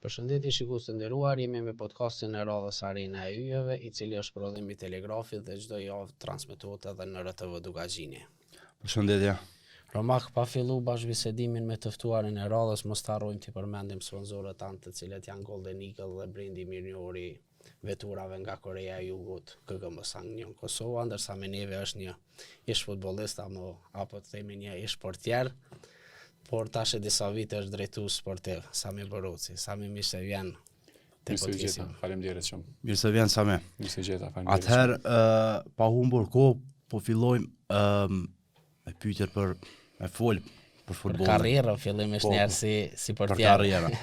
Përshëndetje shikues të nderuar, jemi me podcastin e radhës Arena e Yjeve, i cili është prodhim i Telegrafit dhe çdo javë transmetohet edhe në RTV Dugagjini. Përshëndetje. Romak, pa fillu bashkëbisedimin me të ftuarin e radhës, mos harrojmë të përmendim sponsorët tanë, të cilët janë Golden Eagle dhe brendi mirënjohuri veturave nga Korea e Jugut, KGM Sangnion Kosova, ndërsa me neve është një ish futbollist apo të themi një ish portier. Por tash e disa vite është drejtues sportiv, Sami Boruci. Sami mirë se vjen te podcasti. Faleminderit shumë. Mirë se vjen Sami. Mirë se gjeta, faleminderit. Atëherë pa humbur kohë, po fillojmë me pyetjet për me fol për futbollin. Për karrierën fillimisht një si portier. Për karrierën.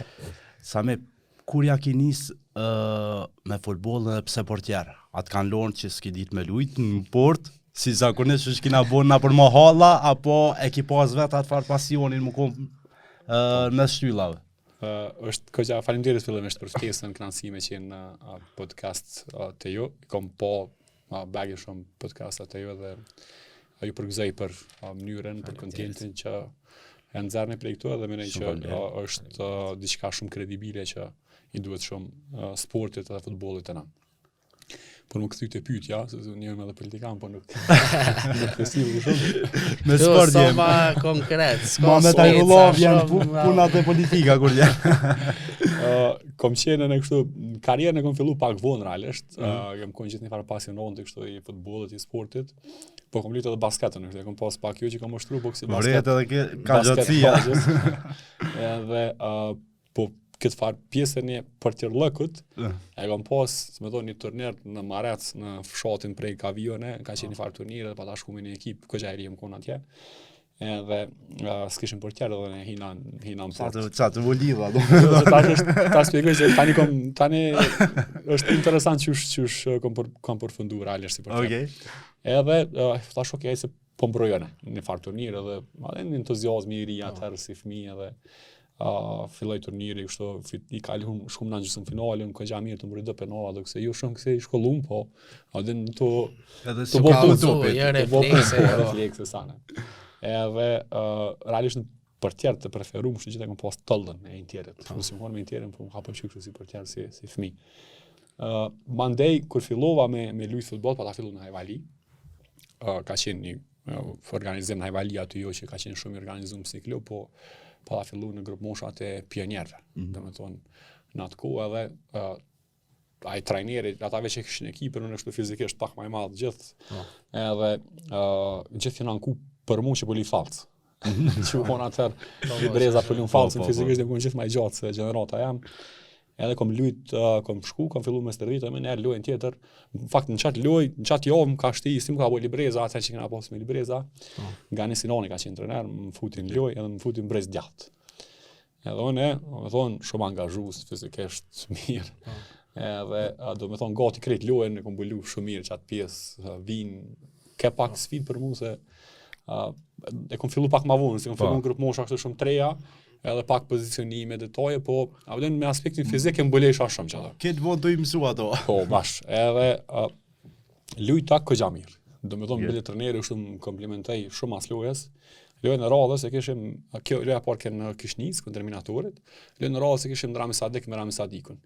Sami, kur ja ke nis me futbollin dhe pse portier? Atë kanë lënë që s'ke ditë me lut në port? Si zakonisht është kina bon na për më halla, apo e ki pas vetë atë farë pasionin më kom në shtyllave? Është këgja, faleminderit fillimisht për ftesën, kënaqësi me qenë në podcast të ju. Kom po bagje shumë podcast të ju dhe ju përgëzoj për mënyrën, për kontentin që e nxjerrni prej këtu dhe mendoj që është diçka shumë kredibile që i duhet shumë sportit dhe futbollit të na. Por më kthy te pyetja, se unë jam edhe politikan, po nuk e sill shumë. Me sport jam. Sa konkret, s'ka me ta rrullov janë punat e politika kur janë. Kom qenë në kështu karrierën e kam filluar pak vonë realisht. Jam qenë gjithë një farë pasionant kështu i futbollit, i sportit. Po kom luajtur edhe basketën, kështu kam pas pak që kam ushtruar boksi basket. Vërtet edhe ka gjatësia. Edhe po këtë farë pjesën e portierllëkut, e kam pas, me thonë, një turner në Marec, në fshatin prej Kavione, ka qenë një farë turnire dhe pa ta shku me një ekip, këgja e ri më konë atje. Edhe s'kishim portier dhe ne hina në port. Qa të volidha, do. Ta spjegoj që tani është interesant që kam përfundu realisht si portier. Edhe ta shok e se po mbrojone një farë turnire dhe një entuziazmi i ri atëherë si fëmijë edhe filloj turniri, kështu i kalihum shkum në gjysmë finalen, këgja mirë të mbroj do penala, do këse ju shumë këse i shkollum, po edhe në të reflekse sana. Edhe realisht në portier të preferum, shtë gjithë e kom pas tëllën e intjerit. Nësim konë me intjerin, po më hapëm qykështu si portier, si fëmi. Mandej, kur fillova me lujt futbol, pa ta fillu në Hajvali, ka qenë një organizim në Hajvali aty jo që ka qenë shumë i organizum si klub, po pa ta fillu në grup moshat e pionierëve. Dhe me thonë, në atë kohë edhe ai trajneri, atave që kishin ekipën, unë është fizikisht pak më i madh gjithë. Edhe gjithë kena nku për mua që po li falcë. Që u konë atëherë breza për li falcën, fizikisht dhe më konë gjithë më i gjatë se gjenerata jam. Edhe kom lujt, kom shku, kom fillu me stërvita, me nërë lojën tjetër. Në fakt, në qatë loj, në qatë javë më ka shti, si më ka bo libreza, atër që kena pas me libreza, nga një Sinoni ka qenë trener, më futin loj, edhe më futin brez djatë. Edhe unë, me thonë, shumë angazhus, fizikisht, mirë. Edhe, do me thonë, gati krejt lojën, e kom bëllu shumë mirë qatë pjesë, vinë, ke pak sfidë për mu se, e kom fillu pak ma vonë, se kom fillu në grupë mosha kështë shumë treja, edhe pak pozicionime, detaje, po avden me aspektin fizik e mbulesha shumë që ato. Këtë vonë të i mësu ato. Po, bash, edhe lujta këgja mirë. Do me thonë, bëllë treneri është më komplimentoj shumë as lojës. Lojën e radhës e kishim, kjo loja parke në Kishnis, kënë terminatorit, lojën e radhës e kishim në Rami Sadik me Rami Sadikun.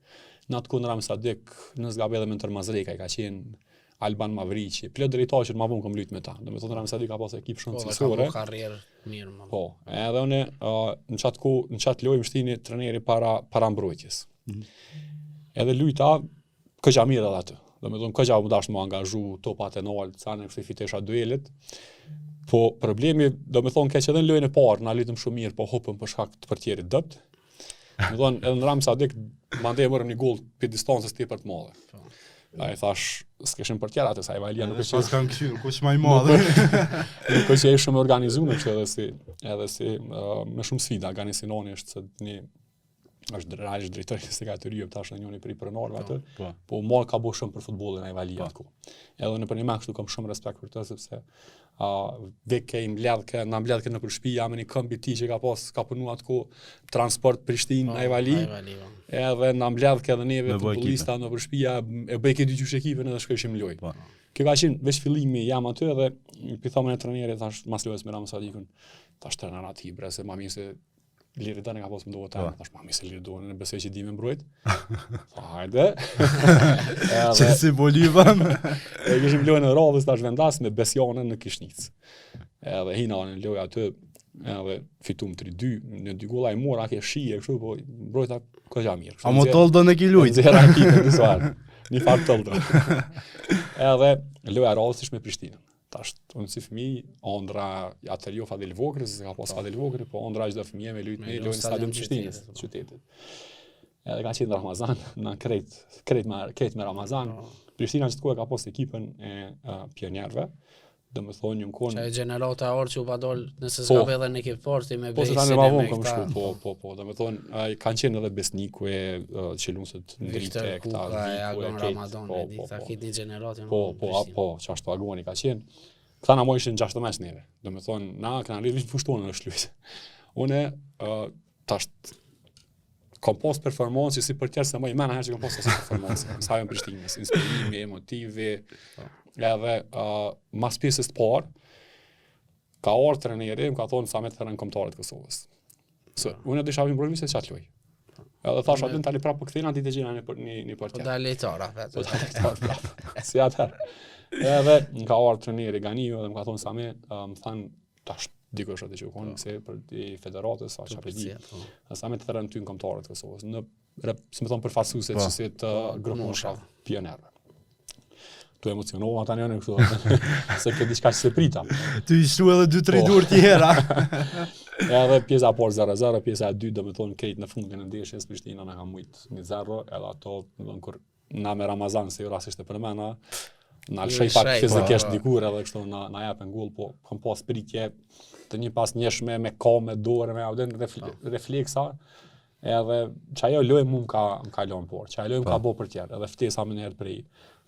Në atë ku në Rami Sadik, në zgabe edhe me në Tërmazreka, i ka qenë Alban Mavrici, plot drejtaqe ma vonë kom lujt me ta. Do me thonë Rami Sadik ka pas ekip shumë cilësore. Po, ka karrierë mirë më. Po, edhe une në qatë lojë më shtini treneri para mbrojtjes. Edhe lujta këgja mirë edhe atë. Do me thonë këgja më dashtë më angazhu topat e nalë, cane kështë i fitesha duelit. Po problemi, do me thonë keq edhe në lojën e parë, na lujtëm shumë mirë, po hopëm për shkak të portierit dëpt. Do me thonë edhe në Rami Sadik mandej mërëm një gol për distancës tepër të madhe. A i thash, s'keshim portier atë, sa i Valia nuk është... Pas kanë këshyrë, kush ma i madhe. Nuk është që e shumë organizume që edhe si me shumë sfida, Gani Sinoni është një është drejtori se ka të rjëp tash në njëni për i pronarve atë, po ma ka bo shumë për futbolin e Valia atë ku. Edhe në për një me kështu kam shumë respekt për të, sepse veke i mbledhke, na mbledhke në për shtëpi, jam e një këmbi ti që ka punu atë ku transport Prishtinë e Vali, edhe na mbledhke edhe neve futbolista në për shtëpia, e bëj këtë dy qysh ekipin edhe shkojshim loj. Kjo ka qenë veç fillimi jam aty edhe pithamën e trenerit, tash mas lojës me Rami Sadikun, tash trener ati bre, se ma mirë se Liri tani ka pas më duhet tani, tash mami se Liri duhet, në besoj që di me mbrojt. Hajde. Që si bolivëm. E kishim lojën e radhës tash vendas me Besjanën në Kishnicë. Edhe hina në lojë aty, edhe fitum 3-2, në 2 golla i mora ke shije kështu, po mbrojta kështu mirë. A mo tolldo në ki lujt. Zera ekipin disuar. Një farë tolldo. Edhe loja e radhës ishte me Prishtinën. Tash unë si fëmijë, Ondra atëherë jo Fadel Vokri, se ka pas Fadel Vokri, po Ondra çdo fëmijë me lujt me lojën në stadion Prishtinës, qytetit. Edhe ka qenë Ramazan, në krejt me Ramazan. Prishtina që të kohë ka pas ekipën e pionierëve, domethënë një kohë. Çaj gjenerata orë që u padol nëse s'ka edhe në ekip forti me Po se Bejsin tani më me vonë kam këta. shku, po, domethënë ai kanë qenë edhe Besniku e Qelunset ndrite këta Agon Ramadan, ta kit një gjeneratë. Po, çashtu Agoni ka qenë. Këta na mo ishin 6 meç neve. Domethënë na kanë rritur fushtonë në shlujt. Unë tash kam pas performancë si portier se më i mëna herë që kam pas asaj performancë. Sa janë Prishtinës, inspirimi, emotive, edhe mas pjesës të parë ka ardhur trajneri, më ka thonë sa më të rënë kombëtarët të Kosovës. Se unë do të shavim problemi se çat loj. Edhe thash aty tani prapë kthena ditë gjina në portier. Po dalë tara vetë. Si atëherë. Edhe më ka ardhur trajneri Ganiu dhe më ka thonë sa më thanë tash dikush atë që konë se për i federatës sa çfarë di. Sa më të rënë ty në kombëtarët të Kosovës. Në si më thon përfaqësuese që si të grupon shav pionerëve. Tu emocionova tani unë kështu se ke diçka që se prita. Ty i shtu edhe 2-3 dur tjera. Edhe pjesa por 0-0, pjesa e dytë domethënë krejt në fundin e ndeshjes Prishtina na ka mujt 1-0, edhe ato domethënë kur na me Ramazan se ju rastisht e përmenda, na lëshoj pak fizikisht dikur edhe kështu na japën gol, po kam pas pritje të një pas njëshme me me dorë me auden refleksa. Edhe çajo lojë më ka lënë por. Çajo lojë ka bë për tjerë, edhe ftesa më herë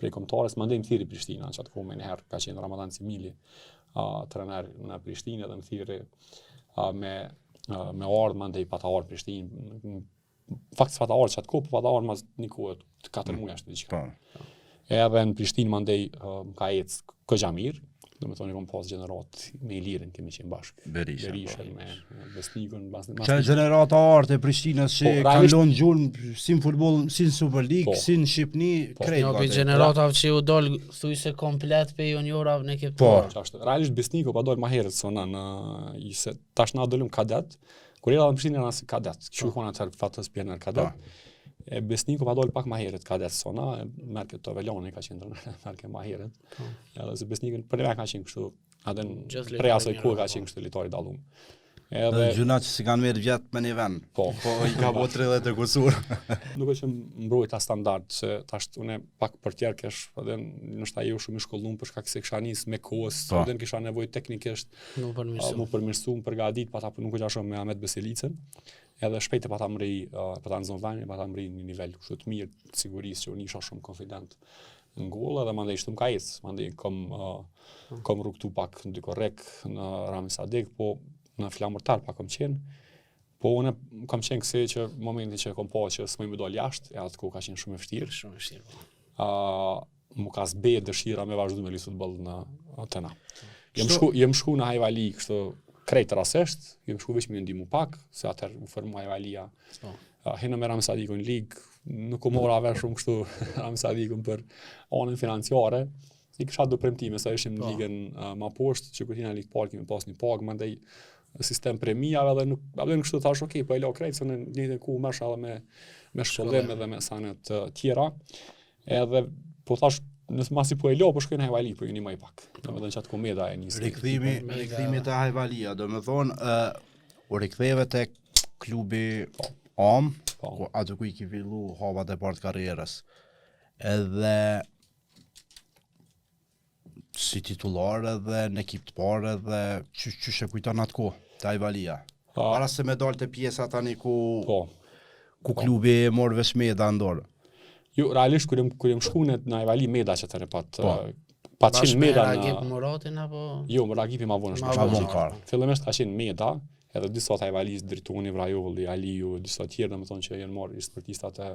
prej kombëtarës, mandej më thirri Prishtina, çat ku më një herë ka qenë Ramadan Cimili, trajner në Prishtinë dhe më thirri me ardh mandej pa ta ardhur Prishtinë. Fakt sa ta ardhur çat ku, pa ta ardhur mas një kohë të 4 muajsh diçka. Edhe në Prishtinë mandej ka ecë Koxhamir. Domethënë kom pas gjenerat me Ilirin kemi qenë bashkë. Berishën me Besnikun Çaj gjenerata arte e Prishtinës që kanë lënë gjurmë si në futboll, si në Super League, si në Shqipni, krejt. Jo, për gjeneratave që u dol thujse komplet për juniorave në ekip. Po, çashtu. Realisht Besniku pa dol më herët sona në se tash na dolëm kadet. Kur erdha në Prishtinë na si kadet. Kështu kanë atë fatës pioner kadet. E Besniku pa dol pak më herët kadet sona, merke Toveloni ka qenë merke më herët. Edhe se Besnikun për ne ka qenë kështu, atë prej asaj kohë ka qenë kështu lojtar i dallum. Edhe gjuna që si kanë merr vjet me një vend. Po i ka bë 30 të kusur. Nuk është që mbrojta standard, se tash unë pak për tjerë kesh, edhe ndoshta ju shumë i shkolluar për shkak se kisha nis me kohës, edhe kisha nevojë teknikisht mu përmirësu, përgatit, pa ta nuk u qashëm me Ahmet Beselicën. Edhe shpejt pa ta nxon vani, pa ta mri në nivel kështu të mirë, sigurisë që unë isha shumë konfident në gol, edhe mandej shtum ka ecë, mandej kom rrugtu pak në dy korrek në Rami Sadek, po në flamurtar pak kam qenë. Po unë kam qenë kësej që momenti që kom pa që s'më më dol jashtë, atë ku ka qenë shumë e vështirë. Mu ka zbe dëshira me vazhdu me lisut futboll në Atena. Jem shku në Hajvali kështu krejt rasesht, jem shku veç më ndihmu pak, se atëherë u formu Hajvalia. Hena me Rami Sadikun në ligë, nuk u mora vesh shumë kështu Rami Sadikun për anën financiare. I kisha do premtime sa ishim në ligën më poshtë, që kur hina ligë parë kemi pas një pagë, mandej sistem premiave dhe nuk kështu thash okay, po e la krejt se në një ku mësh edhe me shkollim edhe me sanet tjera. Edhe po thash nëse masi po e la, po shkoj në Hajvali, po jeni më pak. Domethënë çat komeda e nisi. Rikthimi te Hajvalia, domethënë u riktheve tek klubi Am, aty ku I ki fillu hapat e parë të karrierës. Edhe si titular edhe në ekip të parë edhe çu kujton atë kohë te Hajvalia. Para se me dalte pjesa tani ku klubi e mor vesh meda në dorë. Jo, realisht kur jem shku në Hajvali meda që të repat. Pa qenë meda në... Ragip Muratin apo? Jo, më Ragipi ma vonë shku. Fillimisht ka qenë meda, edhe disa të Hajvalis, Dritoni, Vrajolli, Aliu, disa tjerë, domethënë që janë marrë sportistat e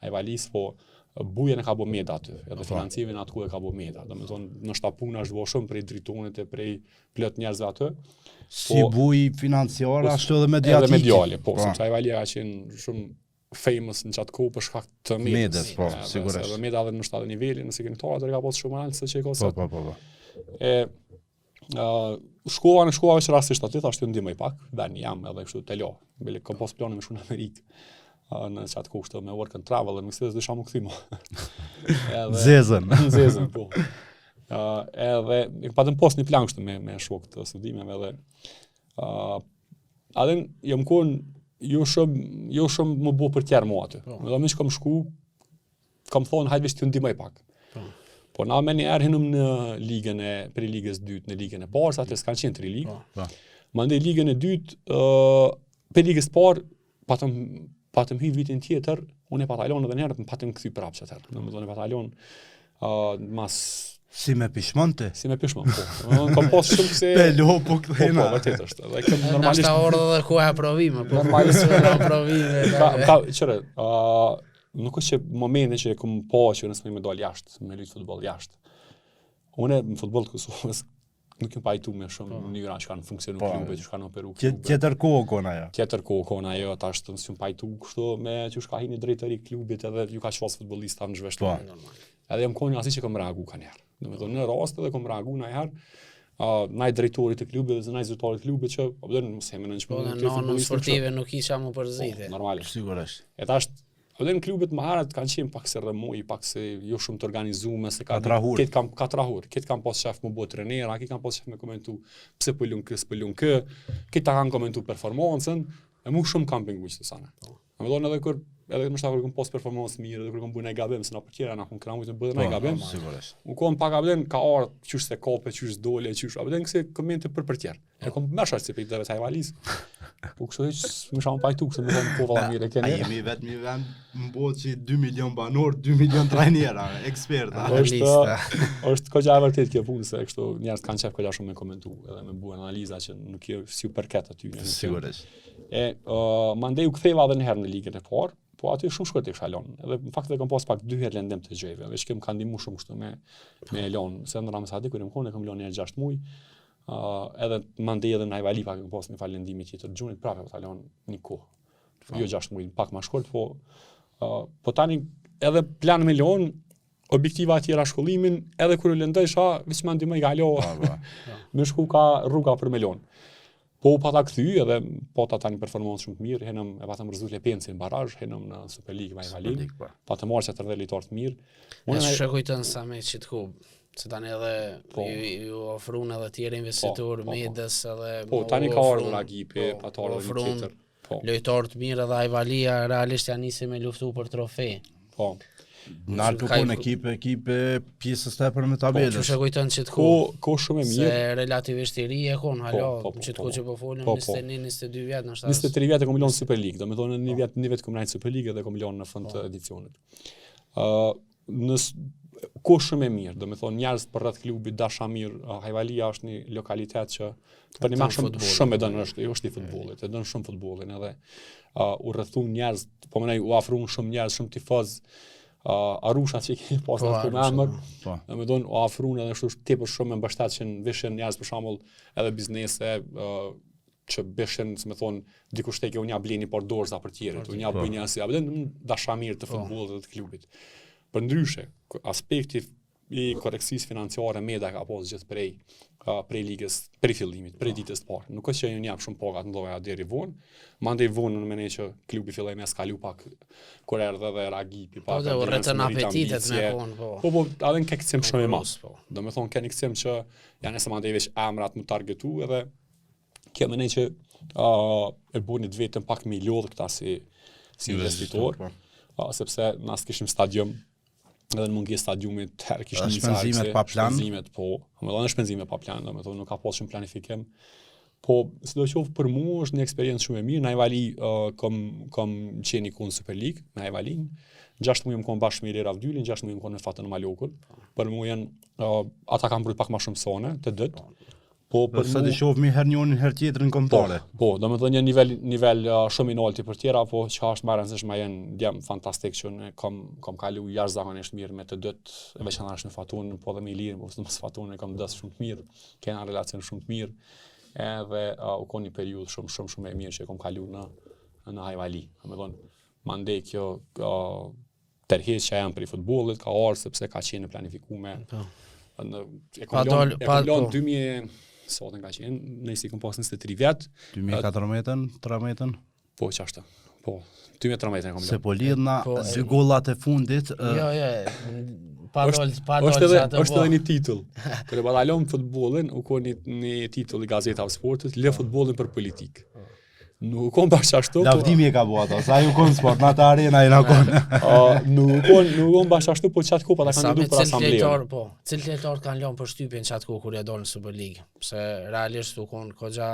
Hajvalis, po bujen e ka bo Meda aty, edhe financimin atku e ka bo Meda. Domethënë, nështë puna është bo shumë prej dritonet e prej plot njerëzve aty. Si buj financiar, ashtu edhe mediatik. Edhe mediale, sepse Ajvalia ka qenë shumë famous në qatë kohë për shkak të Medës. Sigurisht. Edhe Meda edhe në shtatë nivelin, nëse kënë këto atër ka posë shumë analë se që e ka sot. Shkova veç rastisht aty, thashtë të ndimaj pak, bani jam edhe kështu të lo. Bile kom posë planë me shku në Amerikë. Në qatë kushtë me work and travel dhe më kësë dhe shamu këthimo. Zezën, po. Edhe, patëm post një plan kështë me shok të studimeve dhe adhen, jam konë jo shumë më bo për tjerë mua aty. Me dhe më që kam shku, kam thonë hajtë veç të ndimaj pak. Po na me njerë hinëm në ligën për ligës dytë, në ligën e parë, sa të s'kanë qenë 3 ligë. Ma ndë ligën e dytë, për ligës parë, patëm hy vitin tjetër, unë e patalon edhe njerët, patëm këthy prapë që tërë. Në më dhënë e patalon, mas... Si me pishmonte? Si me pishmonte, po. Kam posë shumë këse... Pelo, po këthejna. Po, vërtet është. Nështë ta orë dhe ku e aprovime, po. Normalisht e aprovime. Qëre, nuk është që momente që e kom po që nësë me dal jashtë, me lujtë futbol jashtë. Une në futbol të Kosovës nuk jem pajtu me shumë njëra që kanë funksionu klube, që kanë operu klube. Tjetër kohë kona jo. Tjetër kohë kona jo, ta është nësë jem pajtu kështu me që shka hini drejtëri klubit edhe ju ka qfas futbolista në zhveshtu. Edhe jem koni asi që kom reagu ka njerë. Në rast edhe kom reagu na herë, naj drejtorit të klubit dhe naj zyrtarit të klubit që, mos heme në nëshme në anën sportive nuk isha më përzite. Normalisht. Sigurisht. E ta është, edhe në klubit më herët kanë qenë pak se rëmoj, pak se jo shumë të organizume, se katrahur. Këtë kam pas shef më bo trenera, këtë kam pas shef me komentu pse pëllun kë, s'pëllun kë, këtë ta kanë komentu performancën, e mu shumë kam pengu që të sane. Me donë edhe nështë ta kërë kom pas performancë mirë, edhe kërë kom bëjnë e gabim, se na për tjera na kom kramu të bëjnë e gabim. U kom pak abden ka ardhë, qysh se kape, qysh dole, qysh abden këse komente për tjerë. E kom meshash se për i dheve të Ajvalis. Po kështu heq, më shamë pajtu, këse më thonë po valla mire kene. A jemi vetë mi vend më botë që 2 milion banor, 2 milion trajnera, eksperta. është ko gja e vërtet kjo punë, se kështu njerës kanë qef ko gja shumë me komentu, edhe me bu analiza që nuk je si u përket aty. Sigurisht. Mandej u ktheva edhe njëherë në ligën e parë, po aty shumë shkurt e kisha lënë. Edhe në fakt edhe kam pas pak 2 herë lëndim të gjëjve, veç që më kanë ndihmu shumë kështu me lënë, se në Ramazani kur jam kam lënë 6 muaj. Edhe mandej edhe në Ajvali pak kam pas një falendimi tjetër gjunit prapë ta lënë një kohë. Jo 6 muaj, pak më shkurt, po tani edhe plan me lënë objektiva tjera shkollimin, edhe kur u lëndojsha, veç më ndihmoj galo. Më shku ka rruga për me lënë. Po pa ta kthy edhe po ta tani performancë shumë të mirë, henëm e patëm rrezull Penci në barazh, henëm në Superligë me Ajvalin. Pa të marrë që të lojtar të mirë. Unë shkojtën sa me çit klub, se tani edhe ju ofruan edhe tjerë investitor, Medës edhe po tani ka ardhur Agipi, pa të ardhur një tjetër. Po. Lojtar të mirë edhe Ajvalia realisht janë nisi me luftu për trofe. Po. Në altë punë ekipe pjesës të për me tabelës. Po, që shkojtën që të ko shumë e mirë. Se relativisht i ri e konë, halo, që të që po folëm 21-22 vjetë në shtas. 23 vjetë e kom milonë Superligë, do me thonë një vjetë kom rajtë Superligë dhe kom milonë në fund të edicionit. Ko shumë e mirë, do me thonë njerëz për rreth klubit dasha mirë, Ajvalia është një lokalitet që për një shumë e dënë është i futbollit, e dënë shumë futbollin edhe u rrethun njerëz, po mënej u afruan shumë njerëz, shumë tifaz. Arusha që i kemi pas në të me emër, me donë o afrun edhe shtu tepër shumë me mbështet që në vishën njerëz për shembull edhe biznese që bëshën, se me thonë, dikush teke unë ja bleni por dorza për tjerët, unë ja bëj një asi, abden dashamir të futbollit dhe të klubit. Për ndryshe, aspekti i koreksis financiare Meda ka pas gjithë prej ligës, prej fillimit, prej ditës të parë. Nuk është që ju njap shumë pagat në loja deri vonë, mandej vonë në mene që klubi filloi me skalu pak kur erdhe dhe Ragipi pak. Po dhe u rretën apetitet me konë, po. Po, edhe në ke këcim shumë e mas. Do me thonë, ke një këcim që janë e se mandej veç emrat më targetu edhe ke mene që e bunit vetëm pak me i lodhë këta si investitor, sepse nas kishim stadium, edhe në mungesë stadiumit herë kishte një shpenzimet pa plan. Shpenzimet po, më dhënë shpenzime pa plan, domethënë nuk ka pas shumë planifikim. Po, sidoqoftë për mua është një eksperiencë shumë e mirë. Në Ajvali kam qenë ikon Superligë me Ajvalin. 6 muaj më kon bashkë me Ilir Avdylin, 6 muaj më kon me Fatën Malokun. Për mua janë ata kanë mbrojt pak më shumë sone të dët. Po Sa të shohmi herë njërin herë tjetrin kombëtare. Po, domethënë një nivel shumë i lartë për tjera, po çka është më e rëndësishme janë djem fantastik që ne kam kalu jashtëzakonisht mirë me të dytë, veçanërisht në Fatun, po dhe me Ilirin, po në Fatun e kam dasë shumë të mirë, kena relacion shumë të mirë. Edhe u kon një periudhë shumë e mirë që kam kalu në Hajvali. Domethënë, mandej kjo tërheqja jam për futbollit ka ardhur sepse ka qenë planifikuar. E kam lënë 2000 sotën ka qenë, nëjsi kom pas 23 vjet. 2014, 13. Po, qashtë. Po, 2013 kom lënë. Se po lidhna dy gollat e fundit. Jo. Është edhe një titull. Kur e batalon futbollin, u kon një titull i Gazeta e Sportit, lë futbollin për politikë. Nuk kon bashkështu. Lavdimi e ka bua ato, sa ju kon sport, në atë arena i na kon. Nuk kon bashkështu, po çat kopa ta kanë dhënë për asambleën. Po, cilë lojtarë kanë lënë për shtypjen çat kohë kur ja dolën në Superligë. Se realisht u kon goxha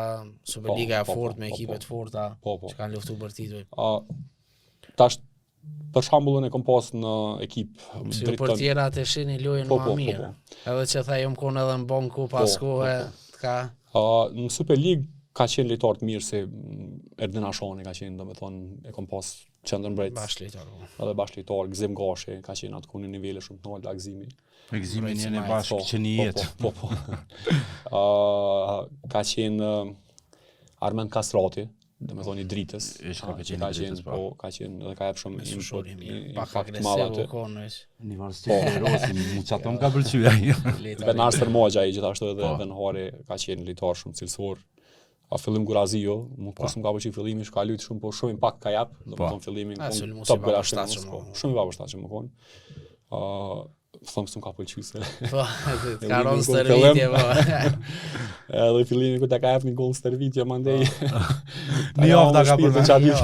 Superliga e fortë me ekipe të forta që kanë luftuar për titull. Tash për shembullin e kom pas në ekip si për tjera të shihni lojën më mirë. Edhe që tha jom kon edhe në banku pas kohë ka në Superligë ka qenë lojtar të mirë se Erdin Ashani ka qenë, domethënë e kom pas qendërmbrojtës. Bashkëlojtar. Edhe bashkëlojtar, Gzim Gashi ka qenë atë ku në nivele shumë të larta Gzimi. Gzimi jeni bashkë që një jetë. Po. Ka qenë Armand Kastrati, domethënë i dritës. Ka qenë edhe ka jep shumë pak agresiv konës. Universiteti Rosi, muçatom ka pëlqyer ai. Benar Sermoja ai gjithashtu edhe Venhari ka qenë lojtar shumë cilësor. A fillim Gurazio, më kusëm ka pëlqyer fillimi, shka lut shumë, po shumë impact ka jap, domethënë fillimin top golashtatshëm. Shumë i babashtatshëm më kon. Them se më ka pëlqyer se. Po, ka rënë stërvitje po. Edhe fillimi ku ta ka jap një gol stërvitje mandej. Në javë ta ka përmendur.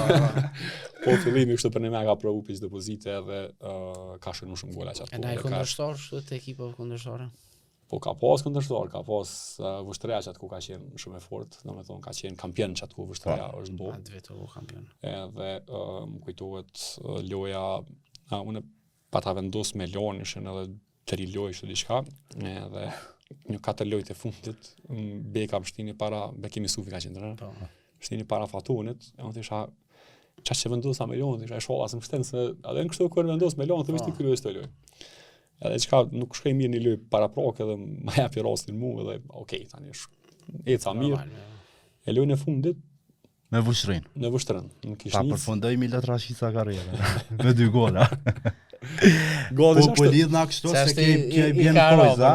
Po fillimi kështu për ne ka provu për depozite edhe ka shënuar shumë gola çat. E na kundërshtar të ekipa kundërshtare. Po ka pas kundërshtar, ka pas Vështreja që ku ka qenë shumë e fortë, domethënë ka qenë kampion që ku Vështreja është bo. Atë vetë u kampion. Edhe më kujtohet loja, unë pa ta vendos me Lanishin edhe 3 lojë kështu diçka, edhe një 4 lojë të fundit, Beka më shtini para Bekim Yusufi ka qenë po. Shtini para Fatunit, e unë thësha çfarë që vendosa me Lanin, thësha sholla se më shten se edhe në kështu kur vendos me Lanin, thëmë ti kryes të lojë. Edhe çka nuk shkoj mirë një lojë para prokë edhe më japi rastin mua edhe okay tani eca mirë. E lojën e fundit me Vështrin. Në Vështrin, në Kishnis. Ta përfundoi Milat Rashica karrierën me 2 gola. Po lidhna kështu se kjo i bën pojza.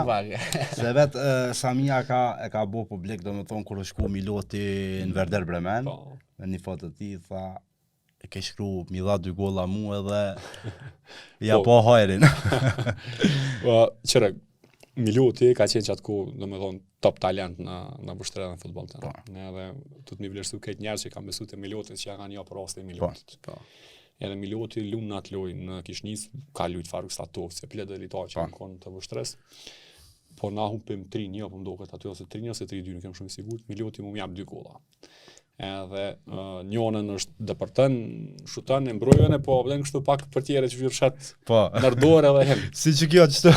Se vet Samia ka bë publik domethënë kur u shku Miloti në Werder Bremen, në një foto të tij tha e ke shkru mi dha 2 golla mua edhe ja po hajrin. Qëre, Miloti ka qenë që atë ku, domethënë, top talent në Vështërë në futboll të në. Edhe të mi vlerësu këtë njerë që kam besu të Milotit që ja ka një për rastë e Milotit. Edhe Miloti lunë në atë lojë në Kishnis, ka lujtë Faruk Statov, se ple dhe litar që në konë të Vështërës. Po na humpim 3-1, po mdo këtë aty ose 3-1 ose 3-2, nuk kem shumë sigurt, Miloti mu jap 2 golla. Edhe njonën është dëpërtën, shutën, e mbrojën e po vlen kështu pak për tjere që vjërshet nërdore edhe hem. Si që kjo qëto?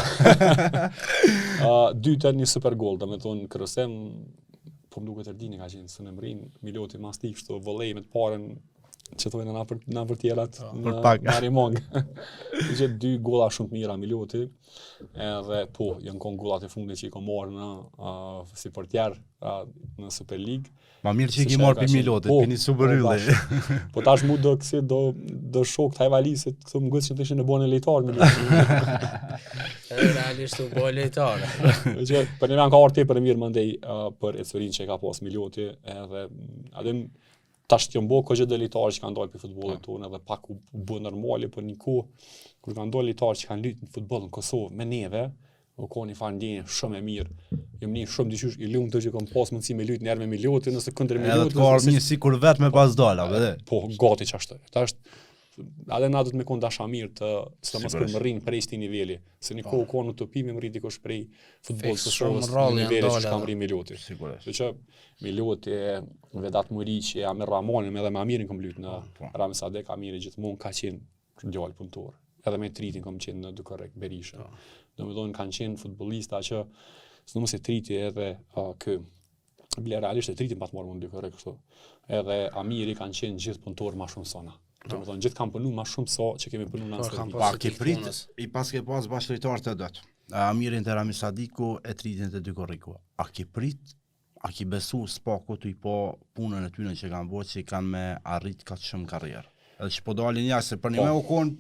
Dytën një super gol, dhe me thonë kërësem, po më duke të rdini ka qenë së në mërin, Miloti mastik kështu volej me të paren, që thojnë na për tjerat, në Marimong. Që 2 golla shumë të mira Miloti, edhe po, janë konë gollat e fundit që i kom marrë në si portjer në Super League. Ma mirë që i ki marrë për Milotit, për një super ylle. Po tash mu do shok të Hajvali, se këto më gëtë që të ishin në bone lejtar Milotit. Realisht u bone lejtar. Për një men ka artë për e mirë mëndej për Ecorin që i ka pas Miloti, edhe adem tash t'jo mbo ko gjithë dhe lejtarë që kanë dojë për futbolin tonë, edhe pak u bë normali për një kohë, kur kanë dojë lejtarë që kanë lytë në futbolin në Kosovë me neve, u ko një farë ndjenje shumë e mirë. Jëm një shumë dyqysh i lumë të që kom pas mundësi me lytë njerë me Milotin, nëse këndër Milotin. Edhe t'ka arë një si kur vetë me pas dola, vëdhe? Po, gati që ashtë. Ta është, edhe na du të me konë dasha mirë të së mos për më rrinë prej sti nivelli. Se një kohë konë utopi me më rritë dikosh prej futbol Kosovës në nivelli që kam rrinë Miloti. Se që Miloti, Vedat Muriqi, Amir Ramonin, edhe me Amirin kom lytë në Rami Sadek, Amiri gjithmonë ka qenë djallë punëtor. Edhe me Tritin kom qenë në Dukorek, Berisha. Do me thonë kanë qenë futbolista që së nëmë se Triti edhe kë bile realisht e tritin pa të marrë mundi korrekt kështu. Edhe Amiri kanë qenë gjithë punëtorë më shumë sona. Domethënë gjithë kanë punuar më shumë se që kemi punuar në Anstëri. Pa ke prit, i pas ke pas bashkëlojtar të dot. Amirin të Rami Sadiku e 32 korriku. A ke prit, a ke besu s'paku të i po punën e tyre që kanë bërë që kanë me arrit ka shumë karrierë. Edhe që po dalin jashtë, se për një me u konë,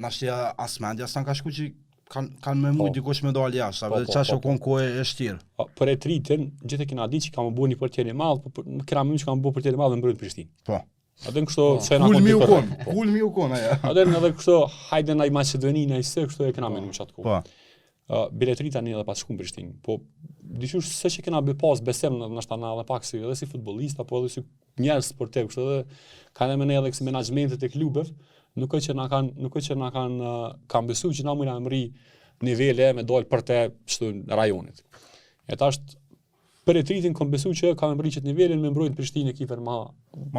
nashtja asmendja s'tan ka shku që kanë me mujt dikush me dalë jashtë, dhe qash u konë kohë e shtirë. Për e tritin, gjithë e kena ditë që kam bërë një portier i madh, po kena më që kam bërë portier i madh në mbrojtje Prishtinë. Po. Atë kështu se na Kulmi u konë aja. Atë edhe kështu hajde ndaj Maqedonisë ai se kështu e kena më çat kohë. Po. Biletri tani edhe pas shku në Prishtinë, po diçush se që kena bë pas besem në ndoshta pak si edhe si futbollist apo edhe si njerëz sportiv, kështu edhe kanë më ne edhe si menaxhmentet e klubeve, nuk është që na kanë besuar që na mund të mri nivele me dal për te kështu rajonit. E tash për e tritin kam besuar që kam mri çet nivelin me mbrojtje Prishtinë ekipën më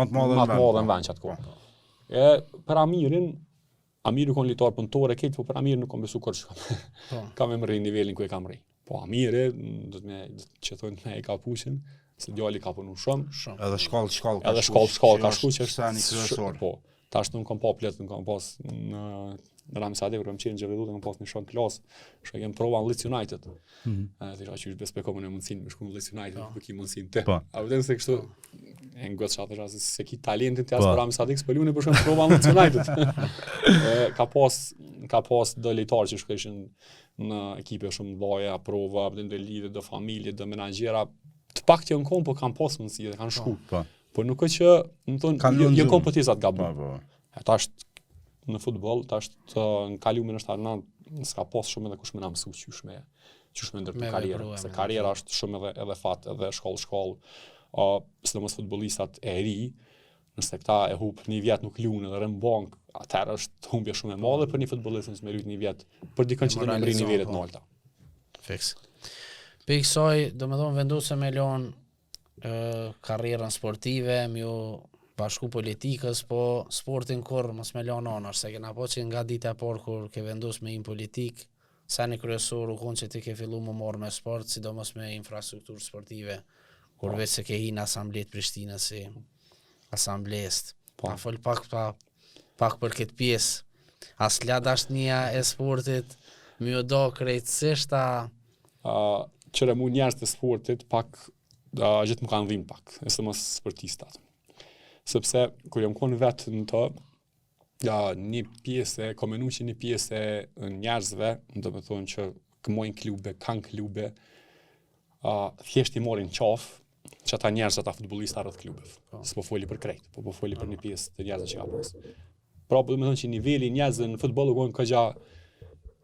të madhe në vend çat kohë. E për Amiri kon litar punëtor e këtë, po për Amiri nuk kam besu kur kam e mërri nivelin ku e kam rri. Po Amiri, do të me që thonë me e ka pushin, se djali ka punu shumë. Edhe shkallë Edhe shkallë ka shku që është një kryesor. Po, tash nuk kam pa plet, nuk kam pas në Rami Sadiku, kur kam qenë në Gjevedut, kam pas një shumë klasë, që kem prova në Leeds United. Thira që është bespekom në mundësin me shku në Leeds United, po ki mundësin të. A vëden se kështu, e në gëtë qatë se ki talentin të jasë për Rami Sadiku, s'pëllune për shumë prova në Leeds United. Ka pas do lejtarë që shkëshin në ekipe shumë vaja, prova, do lidhe, do familje, do menagjera, të pak të janë kom, po kanë pas mundësi dhe kanë shku. Po nuk është që, në tonë, jë kompetizat gabu. Tash në futboll, tash në kalumin është arna, s'ka pas shumë edhe kush me na mësu qysh me ndërtu karrierë. Se karriera është shumë edhe fat, edhe shkollë, sidomos futbollistat e ri, nëse këta e hub një vjet nuk lunë dhe rën bank, atëherë është humbje shumë e madhe për një futbollist që me lut një vjet për dikën që të më mri nivelet në alta. Fiks. Për kësaj, domethënë vendose me lën karrierën sportive, më bashku politikës, po sportin kur mos me lanë anash, se kena po që nga dita e parë kur ke vendos me politik, sa një kryesor u konë që ti ke fillu më marrë me sport, sidomos me infrastrukturë sportive, kur veç se ke hi në asamblet Prishtinës si asamblest. A fol pak për këtë pjesë. As ladashtnia e sportit, më do krejtësisht Qëre mu njerës të sportit, pak gjithë më kanë dhim pak, e së mos sportistat. Sepse, kur jam konë vetë në të, një pjesë, komenu që një pjesë e njerëzve, do me thonë që këmojnë klube, kanë klube, thjesht i morin qafë, që ata njerëz, ata futbolista rreth klubeve. S'po foli për krejt, po foli për një pjesë të njerëzve që ka pas. Pra, do me thonë që niveli njerëzve në futboll u konë